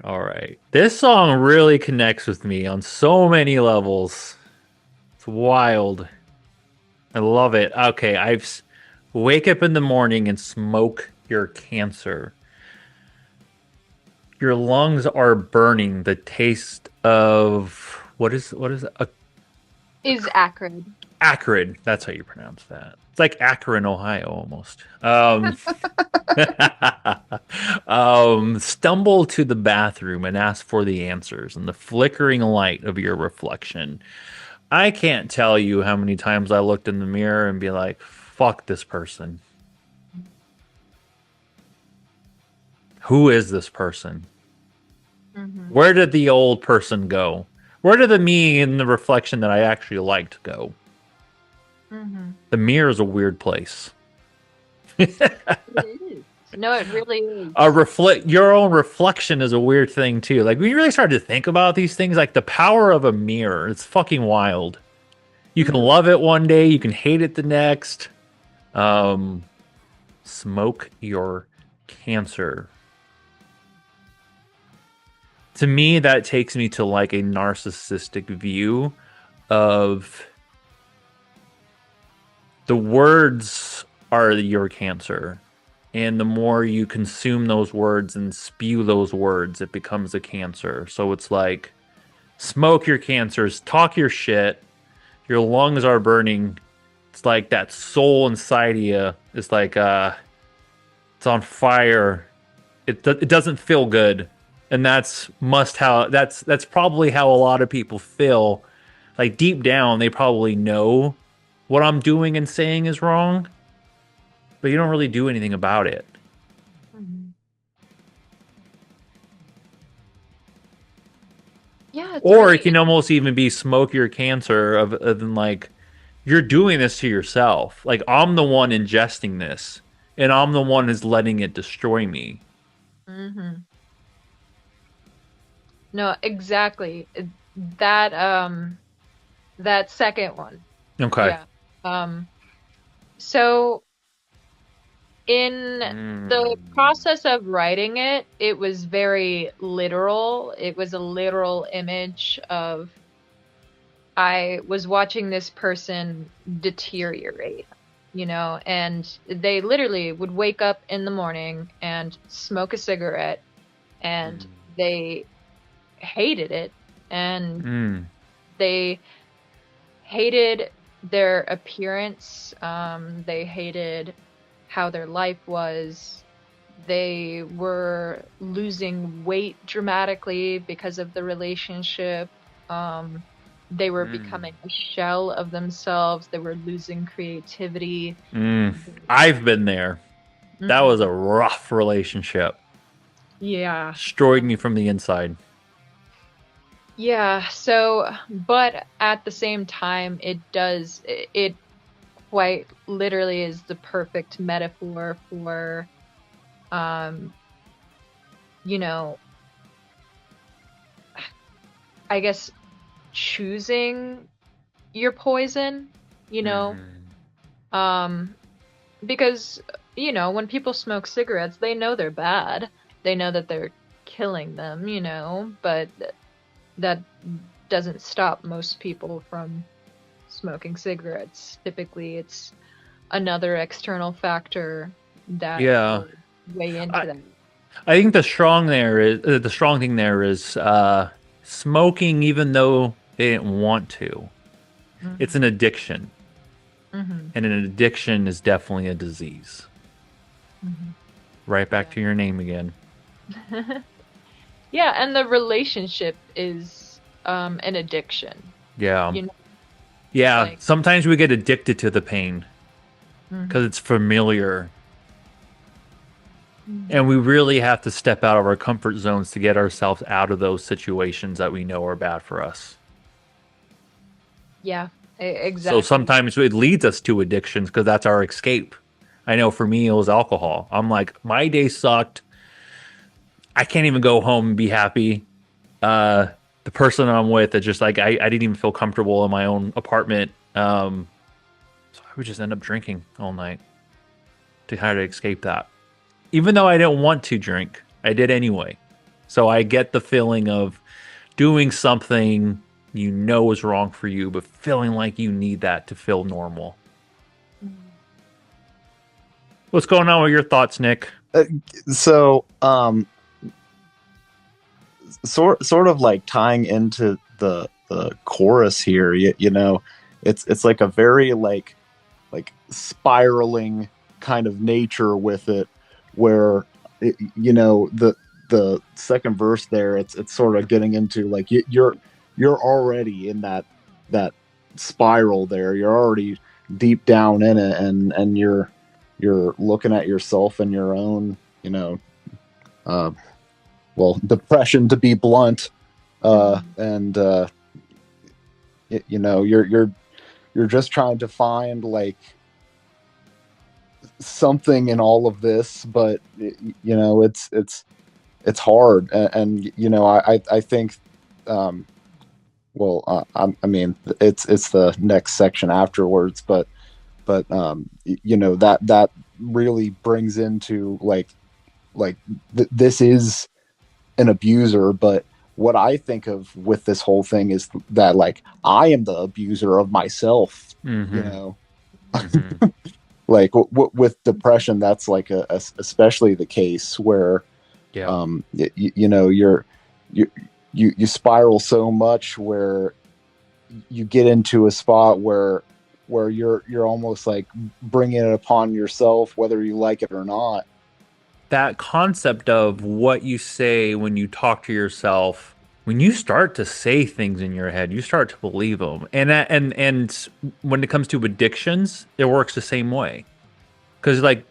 Speaker 2: All right. This song really connects with me on so many levels. It's wild. I love it. Okay, wake up in the morning and smoke your cancer. Your lungs are burning. The taste of what is it?
Speaker 1: Is acrid.
Speaker 2: Acrid. That's how you pronounce that. It's like Akron, Ohio, almost. Stumble to the bathroom and ask for the answers in the flickering light of your reflection. I can't tell you how many times I looked in the mirror and be like, fuck this person. Who is this person? Mm-hmm. Where did the old person go? Where did the me in the reflection that I actually liked go? Mm-hmm. The mirror is a weird place.
Speaker 1: It is. No, it really
Speaker 2: A
Speaker 1: is.
Speaker 2: reflect your own reflection is a weird thing too. Like when you really start to think about these things, like the power of a mirror, it's fucking wild. You can
Speaker 1: Mhm.
Speaker 2: love it one day, you can hate it the next. Um, Smoke your cancer. To me, that takes me to like a narcissistic view of the words are your cancer. And the more you consume those words and spew those words, it becomes a cancer. So it's like smoke your cancers, talk your shit, your lungs are burning. It's like that soul inside of you. It's like it's on fire. It doesn't feel good, and that's probably how a lot of people feel. Like deep down, they probably know what I'm doing and saying is wrong, but you don't really do anything about it.
Speaker 1: Mhm. Yeah, it's
Speaker 2: Or it
Speaker 1: really
Speaker 2: can almost even be smoke your cancer of than like you're doing this to yourself. Like I'm the one ingesting this, and I'm the one who's letting it destroy me.
Speaker 1: hmm No, exactly. That that second one.
Speaker 2: Okay.
Speaker 1: Yeah. Um so in the
Speaker 2: Mm.
Speaker 1: process of writing it, it was very literal. It was a literal image of I was watching this person deteriorate, and they literally would wake up in the morning and smoke a cigarette and they hated it and
Speaker 2: Mm.
Speaker 1: they hated their appearance. They hated how their life was. They were losing weight dramatically because of the relationship. Um, they were
Speaker 2: Mm.
Speaker 1: becoming a shell of themselves. They were losing creativity.
Speaker 2: Mm. I've been there. That was a
Speaker 1: Mhm.
Speaker 2: rough relationship.
Speaker 1: Yeah.
Speaker 2: Destroyed me from the inside.
Speaker 1: Yeah. So, but at the same time, it quite literally is the perfect metaphor for, um, you know, I guess choosing your poison, you know,
Speaker 2: Mm-hmm.
Speaker 1: um, because, when people smoke cigarettes, they know they're bad. They know that they're killing them, but that doesn't stop most people from smoking cigarettes. Typically, it's another external factor that
Speaker 2: Yeah.
Speaker 1: will weigh into
Speaker 2: I,
Speaker 1: that.
Speaker 2: I think the strong thing there is smoking, even though they didn't want to. It's an
Speaker 1: hmm
Speaker 2: addiction,
Speaker 1: hmm
Speaker 2: and an addiction is definitely a disease.
Speaker 1: hmm
Speaker 2: Right back
Speaker 1: Yeah.
Speaker 2: to your name again.
Speaker 1: Yeah, and the relationship is an addiction.
Speaker 2: Yeah.
Speaker 1: You know,
Speaker 2: Yeah.
Speaker 1: like
Speaker 2: Sometimes we get addicted to the pain because
Speaker 1: hmm
Speaker 2: it's familiar. And
Speaker 1: hmm
Speaker 2: we really have to step out of our comfort zones to get ourselves out of those situations that we know are bad for us.
Speaker 1: yeah,
Speaker 2: So
Speaker 1: exactly.
Speaker 2: sometimes it leads us to addictions because that's our escape. I know for me, it was alcohol. I'm like, my day sucked. I can't even go home and be happy. Uh, the person I'm with, it's just like, I didn't even feel comfortable in my own apartment. So I would just end up drinking all night to kind of escape that. Even though I didn't want to drink, I did anyway. So I get the feeling of doing something you know is wrong for you, but feeling like you need that to feel normal.
Speaker 1: Mhm.
Speaker 2: What's going on with your thoughts, Nick?
Speaker 3: Uh, so, sort of like tying into the chorus here, it's like a very like spiraling kind of nature with it, where the second verse there, it's sort of getting into like you're already in that spiral there. You're already deep down in it, and you're looking at yourself and your own, uh, depression, to be blunt,
Speaker 1: Mhm.
Speaker 3: and you're just trying to find like something in all of this, but you know, it's hard, and you know, I think, um, well, I mean, it's the next section afterwards, but you know, that really brings into like this is an abuser, but what I think of with this whole thing is that like I am the abuser of myself, you
Speaker 2: Mm-hmm.
Speaker 3: know.
Speaker 2: Mm-hmm.
Speaker 3: Like with depression, that's like especially the case where
Speaker 2: Yeah.
Speaker 3: you know, you you spiral so much where you get into a spot where you're almost like bringing it upon yourself whether you like it or not.
Speaker 2: That concept of what you say when you talk to yourself, when you start to say things in your head, you start to believe them. And when it comes to addictions, it works the same way. Because like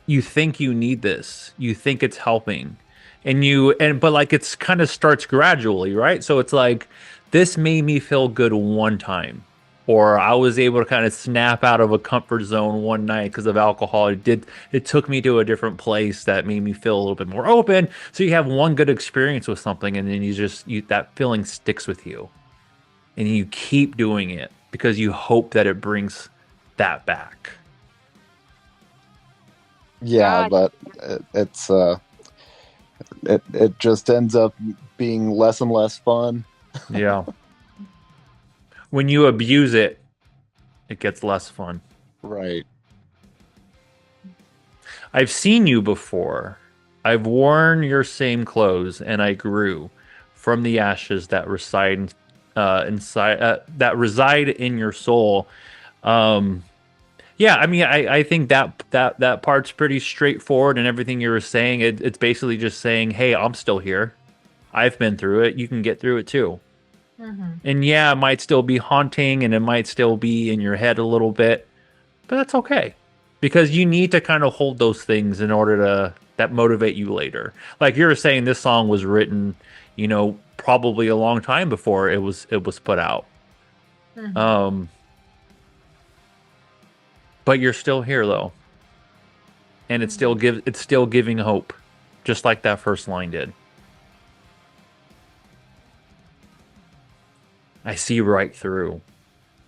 Speaker 2: you think you need this, you think it's helping, but like it's kind of starts gradually, right? So it's like this made me feel good one time, or I was able to kind of snap out of a comfort zone one night because of alcohol. It took me to a different place that made me feel a little bit more open. So you have one good experience with something, and then you that feeling sticks with you, and you keep doing it because you hope that it brings that back.
Speaker 3: Yeah,
Speaker 1: God,
Speaker 3: but it's it just ends up being less and less fun.
Speaker 2: Yeah. When you abuse it, it gets less fun.
Speaker 3: Right.
Speaker 2: I've seen you before. I've worn your same clothes, and I grew from the ashes that reside in your soul. Um, yeah, I mean, I think that part's pretty straightforward, and everything you were saying, it's basically just saying, "Hey, I'm still here. I've been through it. You can get through it too."
Speaker 1: hmm
Speaker 2: And yeah, it might still be haunting, and it might still be in your head a little bit, but that's okay because you need to kind of hold those things in order to that motivate you later. Like you were saying, this song was written, probably a long time before it was put out.
Speaker 1: hmm
Speaker 2: Um, but you're still here though, and it's still giving hope, just like that first line did. I see right through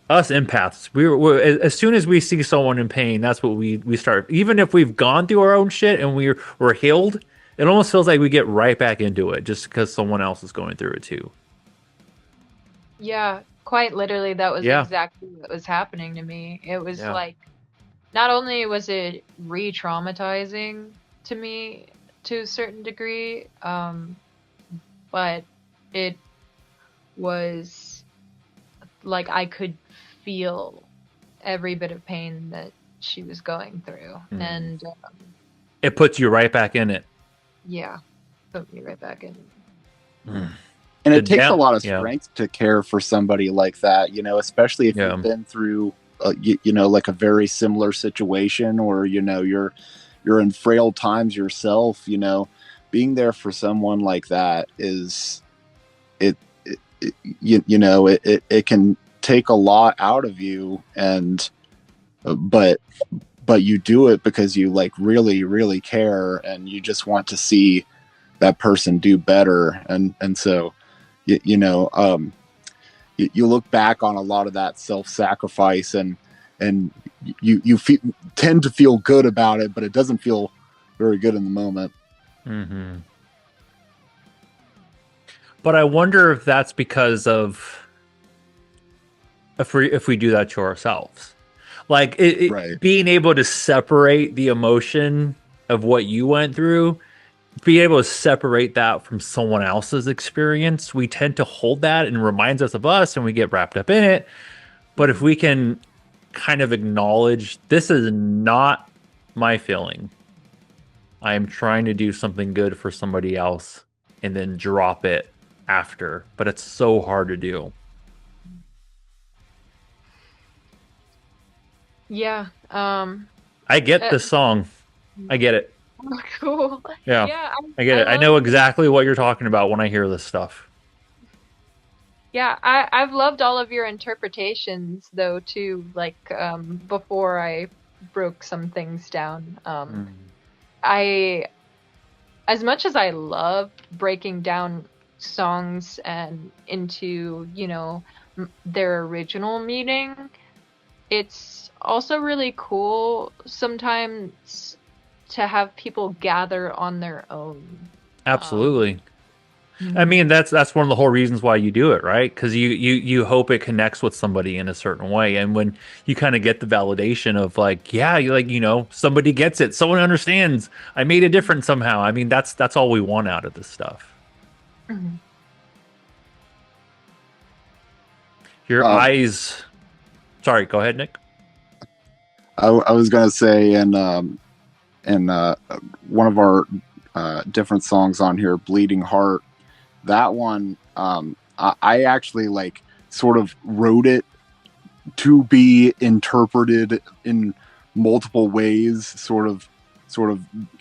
Speaker 2: us empaths. We're as soon as we see someone in pain, that's what we start. Even if we've gone through our own shit and we're healed, it almost feels like we get right back into it just because someone else is going through it too.
Speaker 1: Yeah, quite literally, that was
Speaker 2: Yeah,
Speaker 1: exactly what was happening to me. It was
Speaker 2: yeah.
Speaker 1: like, not only was it re-traumatizing to me to a certain degree, but it was like I could feel every bit of pain that she was going through.
Speaker 2: Mm.
Speaker 1: And
Speaker 2: It puts you right back in it.
Speaker 1: yeah, put me right back in.
Speaker 2: Mm.
Speaker 3: And
Speaker 2: The
Speaker 3: it takes a
Speaker 2: down,
Speaker 3: lot of
Speaker 2: yeah,
Speaker 3: strength to care for somebody like that, you know, especially if
Speaker 2: yeah.
Speaker 3: you've been through you know, like a very similar situation, or you know, you're in frail times yourself, you know. Being there for someone like that is it, you know, it can take a lot out of you, and but you do it because you like really care, and you just want to see that person do better, and so you know, you look back on a lot of that self-sacrifice, and tend to feel good about it, but it doesn't feel very good in the moment.
Speaker 2: Hmm. But I wonder if that's because of if we do that to ourselves. Like
Speaker 3: Right.
Speaker 2: being able to separate the emotion of what you went through, be able to separate that from someone else's experience. We tend to hold that and reminds us of us, and we get wrapped up in it. But if
Speaker 1: Mhm.
Speaker 2: we can kind of acknowledge this is not my feeling, I am trying to do something good for somebody else, and then drop it after. But it's so hard to do.
Speaker 1: Yeah,
Speaker 2: I get
Speaker 1: uh,
Speaker 2: the song. I get it.
Speaker 1: cool.
Speaker 2: Yeah,
Speaker 1: Yeah,
Speaker 2: I get
Speaker 1: I
Speaker 2: it. I
Speaker 1: love
Speaker 2: know
Speaker 1: your
Speaker 2: exactly what you're talking about when I hear this stuff.
Speaker 1: Yeah, I've loved all of your interpretations though too, like before I broke some things down.
Speaker 2: Mm.
Speaker 1: I, as much as I love breaking down songs and into, their original meaning, it's also really cool sometimes to have people gather on their own.
Speaker 2: Absolutely. I
Speaker 1: Mhm.
Speaker 2: mean, that's one of the whole reasons why you do it, right? Because you hope it connects with somebody in a certain way, and when you kind of get the validation of like, yeah, you like, somebody gets it, someone understands, I made a difference somehow. I mean, that's all we want out of this stuff.
Speaker 1: Mhm.
Speaker 2: Your
Speaker 3: Uh,
Speaker 2: eyes. Sorry, go ahead, Nick.
Speaker 3: I was gonna say, in one of our different songs on here, "Bleeding Heart," that one, I actually like sort of wrote it to be interpreted in multiple ways. Sort of,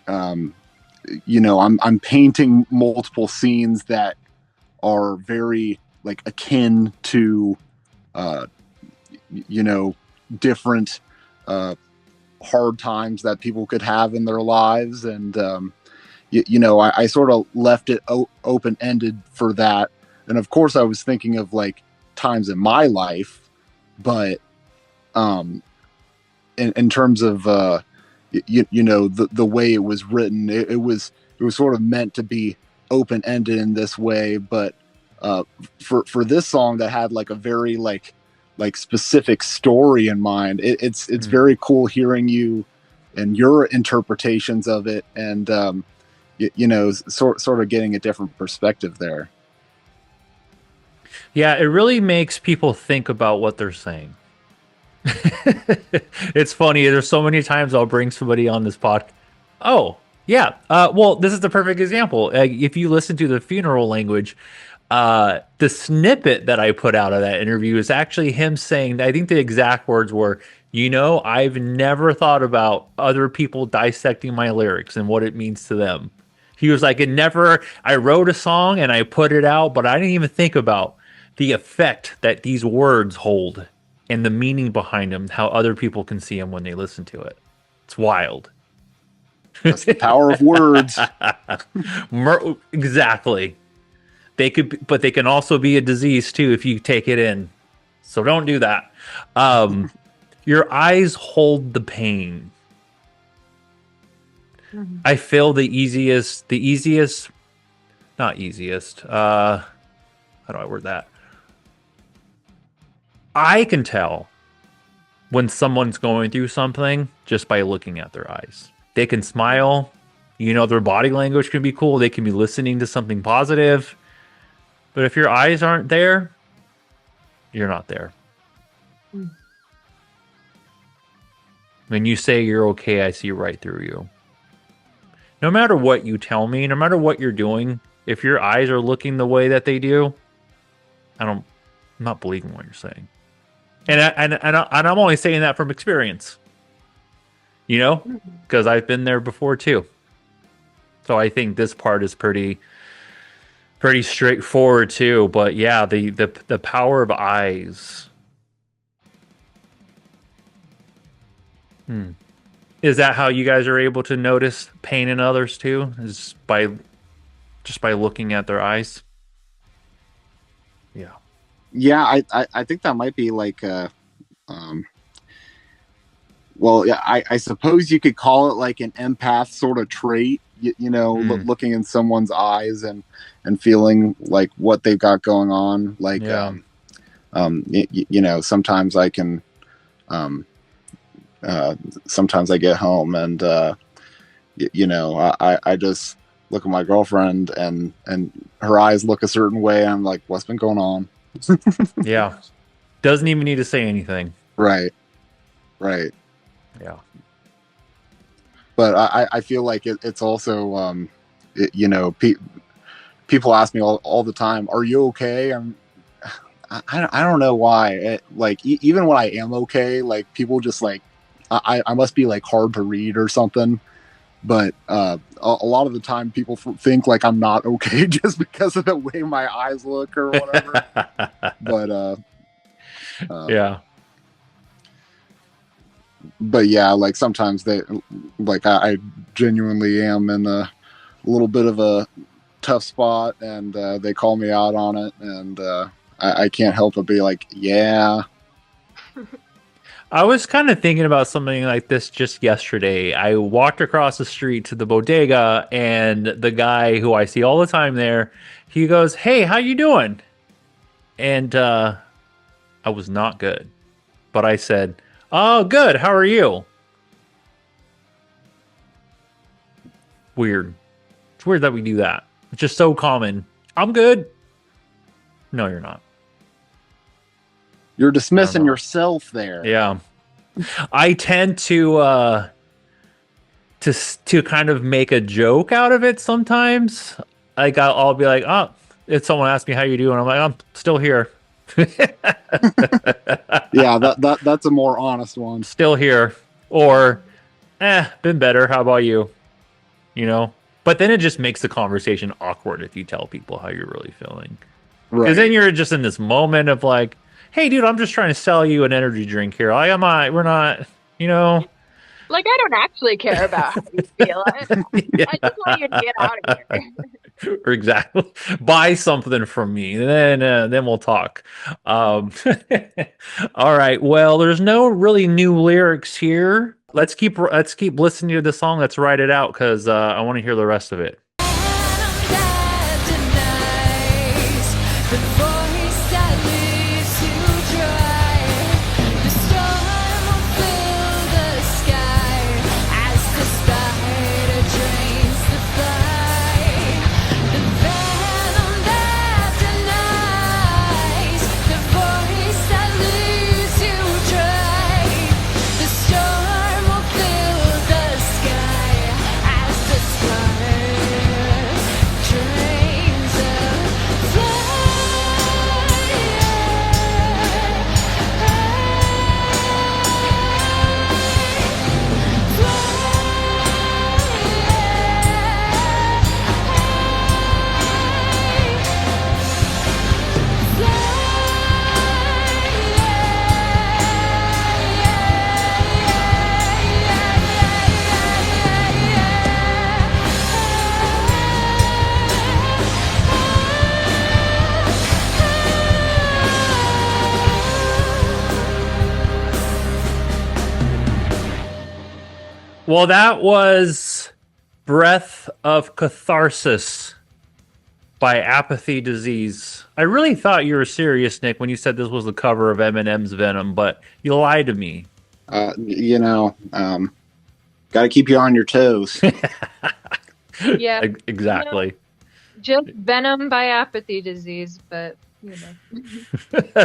Speaker 3: um, I'm painting multiple scenes that are very like akin to, uh, different uh, hard times that people could have in their lives, and I sort of left it open ended for that. And of course, I was thinking of like times in my life, but um, in terms of the way it was written, it was sort of meant to be open ended in this way. But for this song that had like a very like specific story in mind, it's
Speaker 2: Mm.
Speaker 3: very cool hearing you and your interpretations of it, and sort of getting a different perspective there.
Speaker 2: Yeah, it really makes people think about what they're saying. It's funny. There's so many times I'll bring somebody on this pod. Oh, yeah. Well, this is the perfect example. If you listen to the funeral language, the snippet that I put out of that interview is actually him saying, I think the exact words were, I've never thought about other people dissecting my lyrics and what it means to them. He was like, I wrote a song and I put it out, but I didn't even think about the effect that these words hold and the meaning behind them, how other people can see them when they listen to it. It's wild.
Speaker 3: That's the power of words.
Speaker 2: Exactly. But they can also be a disease too if you take it in. So don't do that. Um, your eyes hold the pain.
Speaker 1: Mhm.
Speaker 2: I feel not easiest. How do I word that? I can tell when someone's going through something just by looking at their eyes. They can smile. Their body language can be cool. They can be listening to something positive. But if your eyes aren't there, you're not there.
Speaker 1: Mm.
Speaker 2: When you say you're okay, I see right through you. No matter what you tell me, no matter what you're doing, if your eyes are looking the way that they do, I'm not believing what you're saying. And I'm only saying that from experience,
Speaker 1: Mhm.
Speaker 2: because I've been there before too. So I think this part is pretty straightforward too. But yeah, the power of eyes. Hmm. Is that how you guys are able to notice pain in others too? Is by just by looking at their eyes? Yeah.
Speaker 3: Yeah, I think that might be like um, well, yeah, I suppose you could call it like an empath sort of trait.
Speaker 2: Hmm.
Speaker 3: Looking in someone's eyes and feeling like what they've got going on. Like,
Speaker 2: Yeah.
Speaker 3: sometimes I can, um, uh, sometimes I get home and I just look at my girlfriend and her eyes look a certain way. I'm like, what's been going on?
Speaker 2: Yeah. Doesn't even need to say anything.
Speaker 3: Right, right.
Speaker 2: Yeah.
Speaker 3: But I feel like it's also people ask me all the time, "Are you okay?" I don't know why. Even when I am okay, like people just like I must be like hard to read or something. But a lot of the time, people think like I'm not okay just because of the way my eyes look or whatever. But uh,
Speaker 2: Yeah.
Speaker 3: but yeah, like sometimes I genuinely am in a little bit of a tough spot, and they call me out on it, and I can't help but be like, yeah.
Speaker 2: I was kind of thinking about something like this just yesterday. I walked across the street to the bodega, and the guy who I see all the time there, he goes, "Hey, how you doing?" And I was not good, but I said, "Oh, good. How are you?" Weird. It's weird that we do that. It's just so common. I'm good. No, you're not.
Speaker 3: You're dismissing yourself there.
Speaker 2: Yeah. I tend to kind of make a joke out of it sometimes. Like I'll be like, "Oh, if someone asks me how you doing," I'm like, "I'm still here."
Speaker 3: Yeah, that's a more honest one.
Speaker 2: Still here. Or, been better. How about you? You know? But then it just makes the conversation awkward if you tell people how you're really feeling. Because
Speaker 3: Right.
Speaker 2: then you're just in this moment of like, "Hey, dude, I'm just trying to sell you an energy drink here. Like, we're not, you know."
Speaker 1: Like, I don't actually care about how you feel. I just want you to get out of here.
Speaker 2: Exactly. Buy something from me, then we'll talk. All right. Well, there's no really new lyrics here. Let's keep listening to the song. Let's write it out because I want to hear the rest of it. Well, that was Breath of Catharsis by Apathy Disease. I really thought you were serious, Nick, when you said this was the cover of Eminem's Venom, but you lied to me.
Speaker 3: Got to keep you on your toes.
Speaker 1: Yeah.
Speaker 2: Exactly.
Speaker 1: You know, just Venom by Apathy Disease, but you
Speaker 2: know.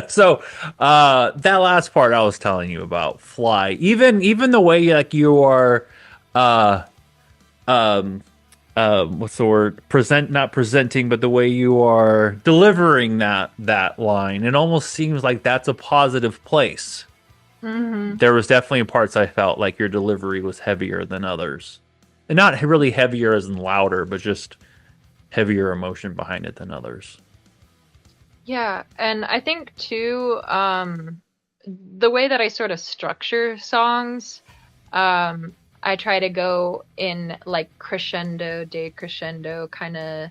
Speaker 2: So that last part I was telling you about, Fly. Even the way like you are what's the word? Not presenting, but the way you are delivering that line, it almost seems like that's a positive place.
Speaker 1: Mm-hmm.
Speaker 2: There was definitely parts I felt like your delivery was heavier than others. And not really heavier as in louder, but just heavier emotion behind it than others.
Speaker 1: Yeah, and I think too, the way that I sort of structure songs, I try to go in like crescendo, decrescendo kind of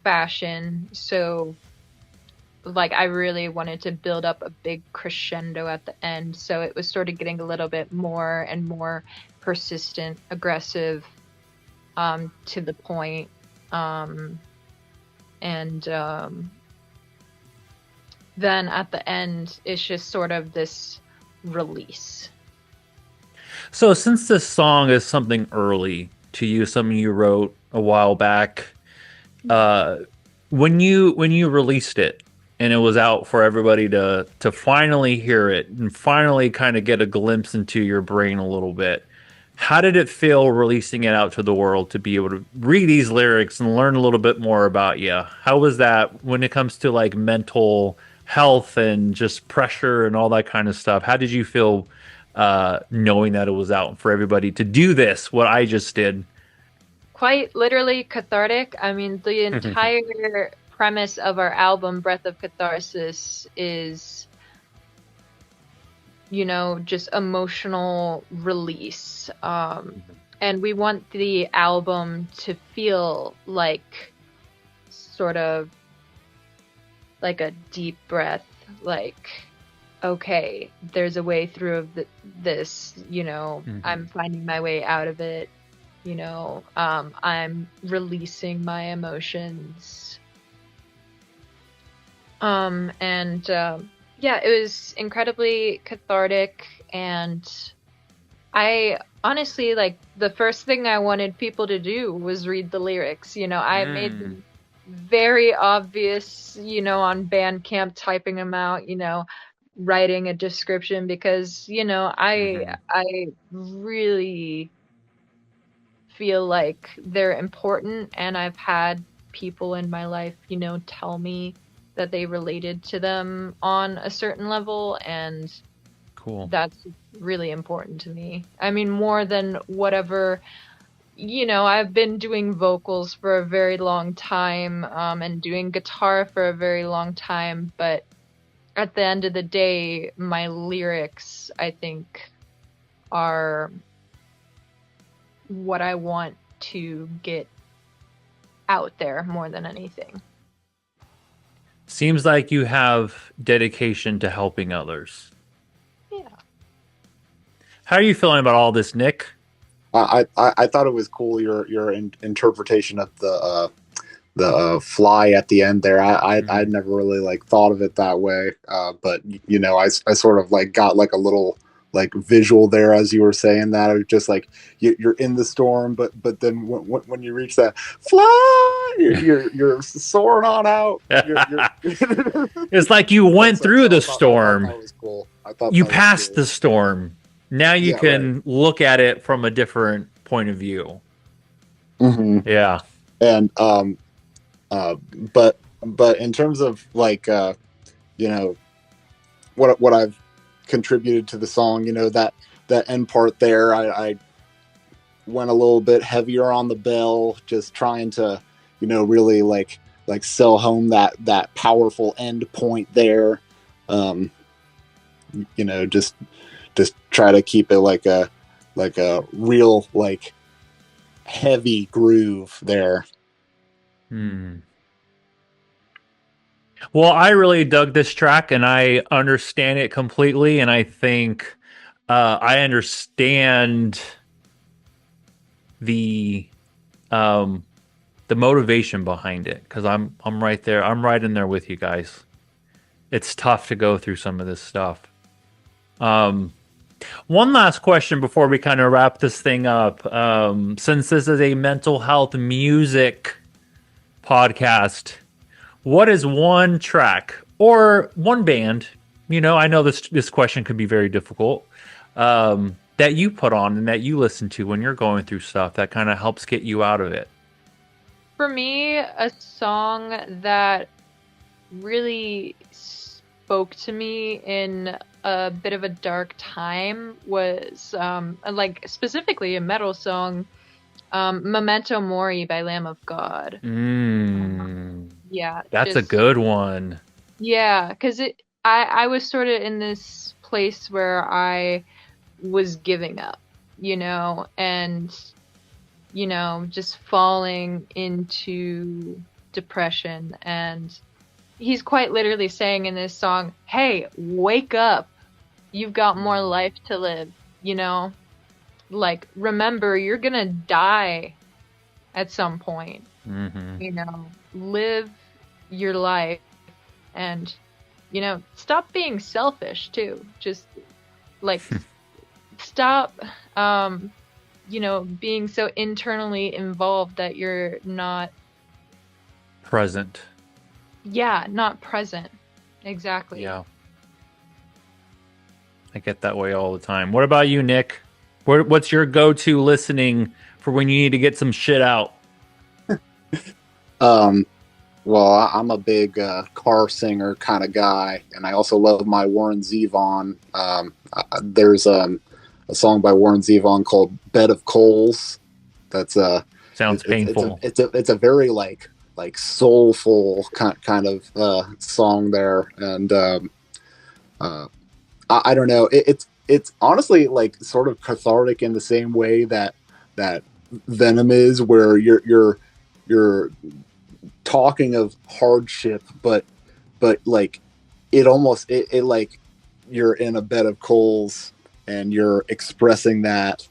Speaker 1: fashion. So, like, I really wanted to build up a big crescendo at the end. So it was sort of getting a little bit more and more persistent, aggressive, to the point. Then at the end, it's just sort of this release.
Speaker 2: So since this song is something early to you, something you wrote a while back, when you released it and it was out for everybody to finally hear it and finally kind of get a glimpse into your brain a little bit, how did it feel releasing it out to the world to be able to read these lyrics and learn a little bit more about you? How was that when it comes to like mental health and just pressure and all that kind of stuff? How did you feel knowing that it was out for everybody to do this, what I just did?
Speaker 1: Quite literally cathartic. I mean, the entire premise of our album, Breath of Catharsis, is just emotional release. And we want the album to feel like sort of like a deep breath, like, okay, there's a way through this, I'm finding my way out of it, I'm releasing my emotions. Yeah, it was incredibly cathartic, and I honestly, like, the first thing I wanted people to do was read the lyrics. I made them very obvious, on Bandcamp, typing them out, writing a description, because, I really feel like they're important, and I've had people in my life, tell me that they related to them on a certain level, and
Speaker 2: Cool.
Speaker 1: that's really important to me. I mean, more than whatever, I've been doing vocals for a very long time, and doing guitar for a very long time, but at the end of the day, my lyrics, I think, are what I want to get out there more than anything.
Speaker 2: Seems like you have dedication to helping others.
Speaker 1: Yeah.
Speaker 2: How are you feeling about all this, Nick?
Speaker 3: I thought it was cool your interpretation of the fly at the end there. I'd never really like thought of it that way, but I sort of like got like a little like visual there as you were saying that. It was just like you're in the storm, but then when you reach that fly, you're soaring on out.
Speaker 2: It's like you went through the storm.
Speaker 3: I thought that was cool. I thought
Speaker 2: you
Speaker 3: that was
Speaker 2: passed
Speaker 3: cool.
Speaker 2: the storm. Now you can look at it from a different point of view.
Speaker 3: Mm-hmm.
Speaker 2: Yeah.
Speaker 3: And but in terms of like what I've contributed to the song, that end part there, I went a little bit heavier on the bell, just trying to really like sell home that powerful end point there. Just try to keep it like a real like heavy groove there.
Speaker 2: Well, I really dug this track, and I understand it completely, and I think I understand the motivation behind it, because I'm right there. I'm right in there with you guys. It's tough to go through some of this stuff. One last question before we kind of wrap this thing up. Since this is a mental health music podcast, what is one track or one band, I know this question could be very difficult, that you put on and that you listen to when you're going through stuff that kind of helps get you out of it?
Speaker 1: For me, a song that really spoke to me in a bit of a dark time was like specifically a metal song, Memento Mori by Lamb of God. Yeah,
Speaker 2: that's a good one.
Speaker 1: Yeah, because I was sort of in this place where I was giving up, and just falling into depression. And he's quite literally saying in this song, hey, wake up, you've got more life to live, like, remember, you're gonna die at some point. Live your life, and stop being selfish too. Just like stop being so internally involved that you're not
Speaker 2: present.
Speaker 1: Yeah, not present. Exactly.
Speaker 2: Yeah. I get that way all the time. What about you, Nick? What's your go-to listening for when you need to get some shit out?
Speaker 3: Well, I'm a big car singer kind of guy, and I also love my Warren Zevon. There's a song by Warren Zevon called "Bed of Coals." That's
Speaker 2: sounds painful.
Speaker 3: It's a very like soulful kind of song there, and I don't know. It's honestly like sort of cathartic in the same way that Venom is, where you're talking of hardship, but like it like you're in a bed of coals and you're expressing that.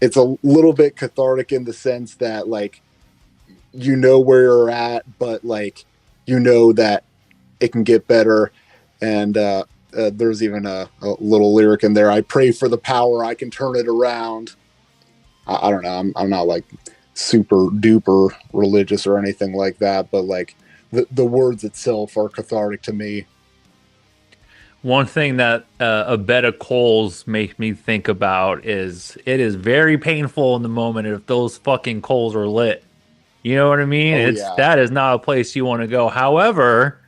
Speaker 3: It's a little bit cathartic in the sense that like you know where you're at, but like you know that it can get better. And there's even a little lyric in there. I pray for the power. I can turn it around. I don't know. I'm not like super duper religious or anything like that, but like the words itself are cathartic to me.
Speaker 2: One thing that a bed of coals make me think about is it is very painful in the moment if those fucking coals are lit. You know what I mean?
Speaker 3: Oh,
Speaker 2: It's
Speaker 3: yeah.
Speaker 2: that is not a place you want to go. However,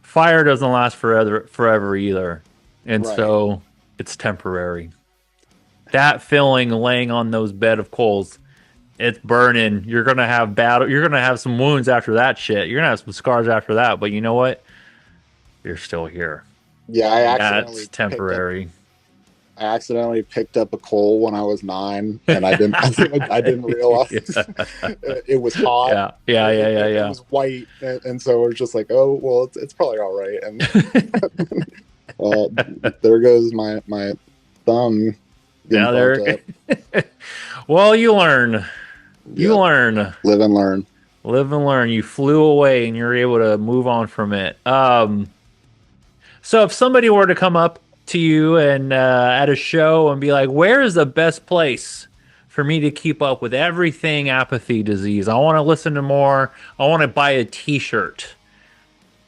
Speaker 2: fire doesn't last forever either. And
Speaker 3: Right.
Speaker 2: so it's temporary. That feeling laying on those bed of coals, it's burning. You're gonna have battle. You're gonna have some wounds after that shit. You're gonna have some scars after that. But you know what? You're still here.
Speaker 3: Yeah,
Speaker 2: That's temporary.
Speaker 3: I accidentally picked up a coal when I was 9, and I didn't. I didn't realize it was hot.
Speaker 2: Yeah.
Speaker 3: It was white, and so it was just like, oh well, it's probably all right. And there goes my thumb.
Speaker 2: Now there. Well, you learn. You learn.
Speaker 3: Live and learn.
Speaker 2: Live and learn. You flew away, and you're able to move on from it. So if somebody were to come up to you and at a show and be like, where is the best place for me to keep up with everything Apathy Disease? I want to listen to more. I want to buy a t-shirt.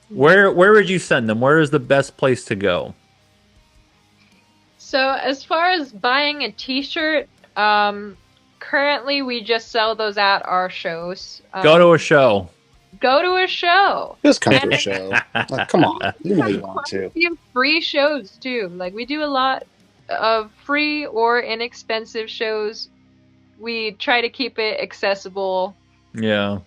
Speaker 2: Where would you send them? Where is the best place to go?
Speaker 1: So as far as buying a t-shirt, currently we just sell those at our shows.
Speaker 2: Go to a show.
Speaker 1: Go to a show.
Speaker 3: Just come to a show. Like, come on, you know you want to.
Speaker 1: We have free shows too. Like we do a lot of free or inexpensive shows. We try to keep it accessible.
Speaker 2: Yeah.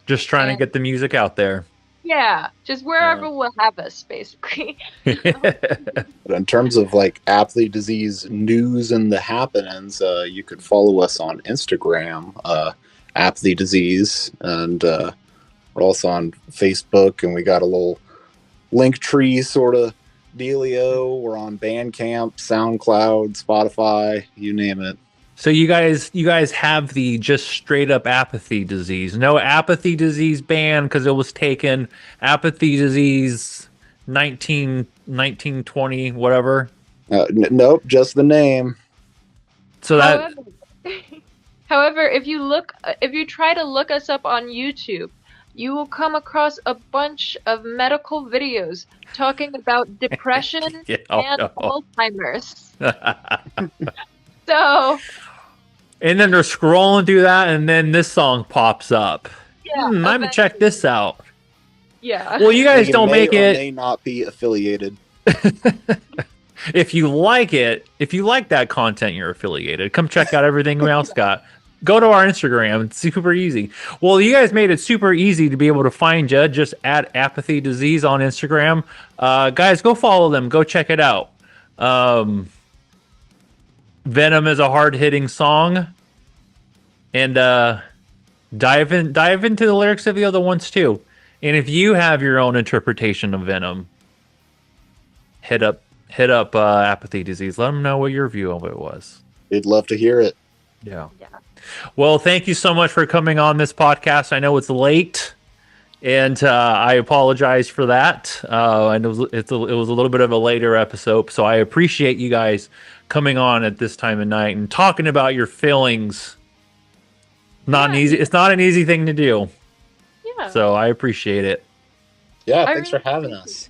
Speaker 2: Just trying to get the music out there.
Speaker 1: Yeah, just wherever will have us, basically.
Speaker 3: But in terms of like Apathy Disease news and the happenings, you could follow us on Instagram, Apathy Disease, and we're also on Facebook, and we got a little link tree sort of dealio. We're on Bandcamp, SoundCloud, Spotify, you name it.
Speaker 2: So you guys have the just straight up Apathy Disease. No Apathy Disease band because it was taken. Apathy Disease 1920 whatever.
Speaker 3: Nope, just the name.
Speaker 2: So that
Speaker 1: However, if you try to look us up on YouTube, you will come across a bunch of medical videos talking about depression and Alzheimer's. So,
Speaker 2: and then they're scrolling through that, and then this song pops up.
Speaker 1: Yeah,
Speaker 2: I'm gonna check this out.
Speaker 1: Yeah.
Speaker 2: Well, you guys don't make it.
Speaker 3: May not be affiliated.
Speaker 2: If you like that content, you're affiliated. Come check out everything else got. Go to our Instagram. It's super easy. Well, you guys made it super easy to be able to find you. Just at Apathy Disease on Instagram. Guys, go follow them. Go check it out. Venom is a hard-hitting song. And dive into the lyrics of the other ones too. And if you have your own interpretation of Venom, hit up Apathy Disease. Let them know what your view of it was.
Speaker 3: We'd love to hear it.
Speaker 2: Yeah. Well, thank you so much for coming on this podcast. I know it's late, and I apologize for that. I know it was a little bit of a later episode, so I appreciate you guys coming on at this time of night and talking about your feelings. It's not an easy thing to do.
Speaker 1: Yeah.
Speaker 2: So I appreciate it.
Speaker 3: Yeah, thanks for having us.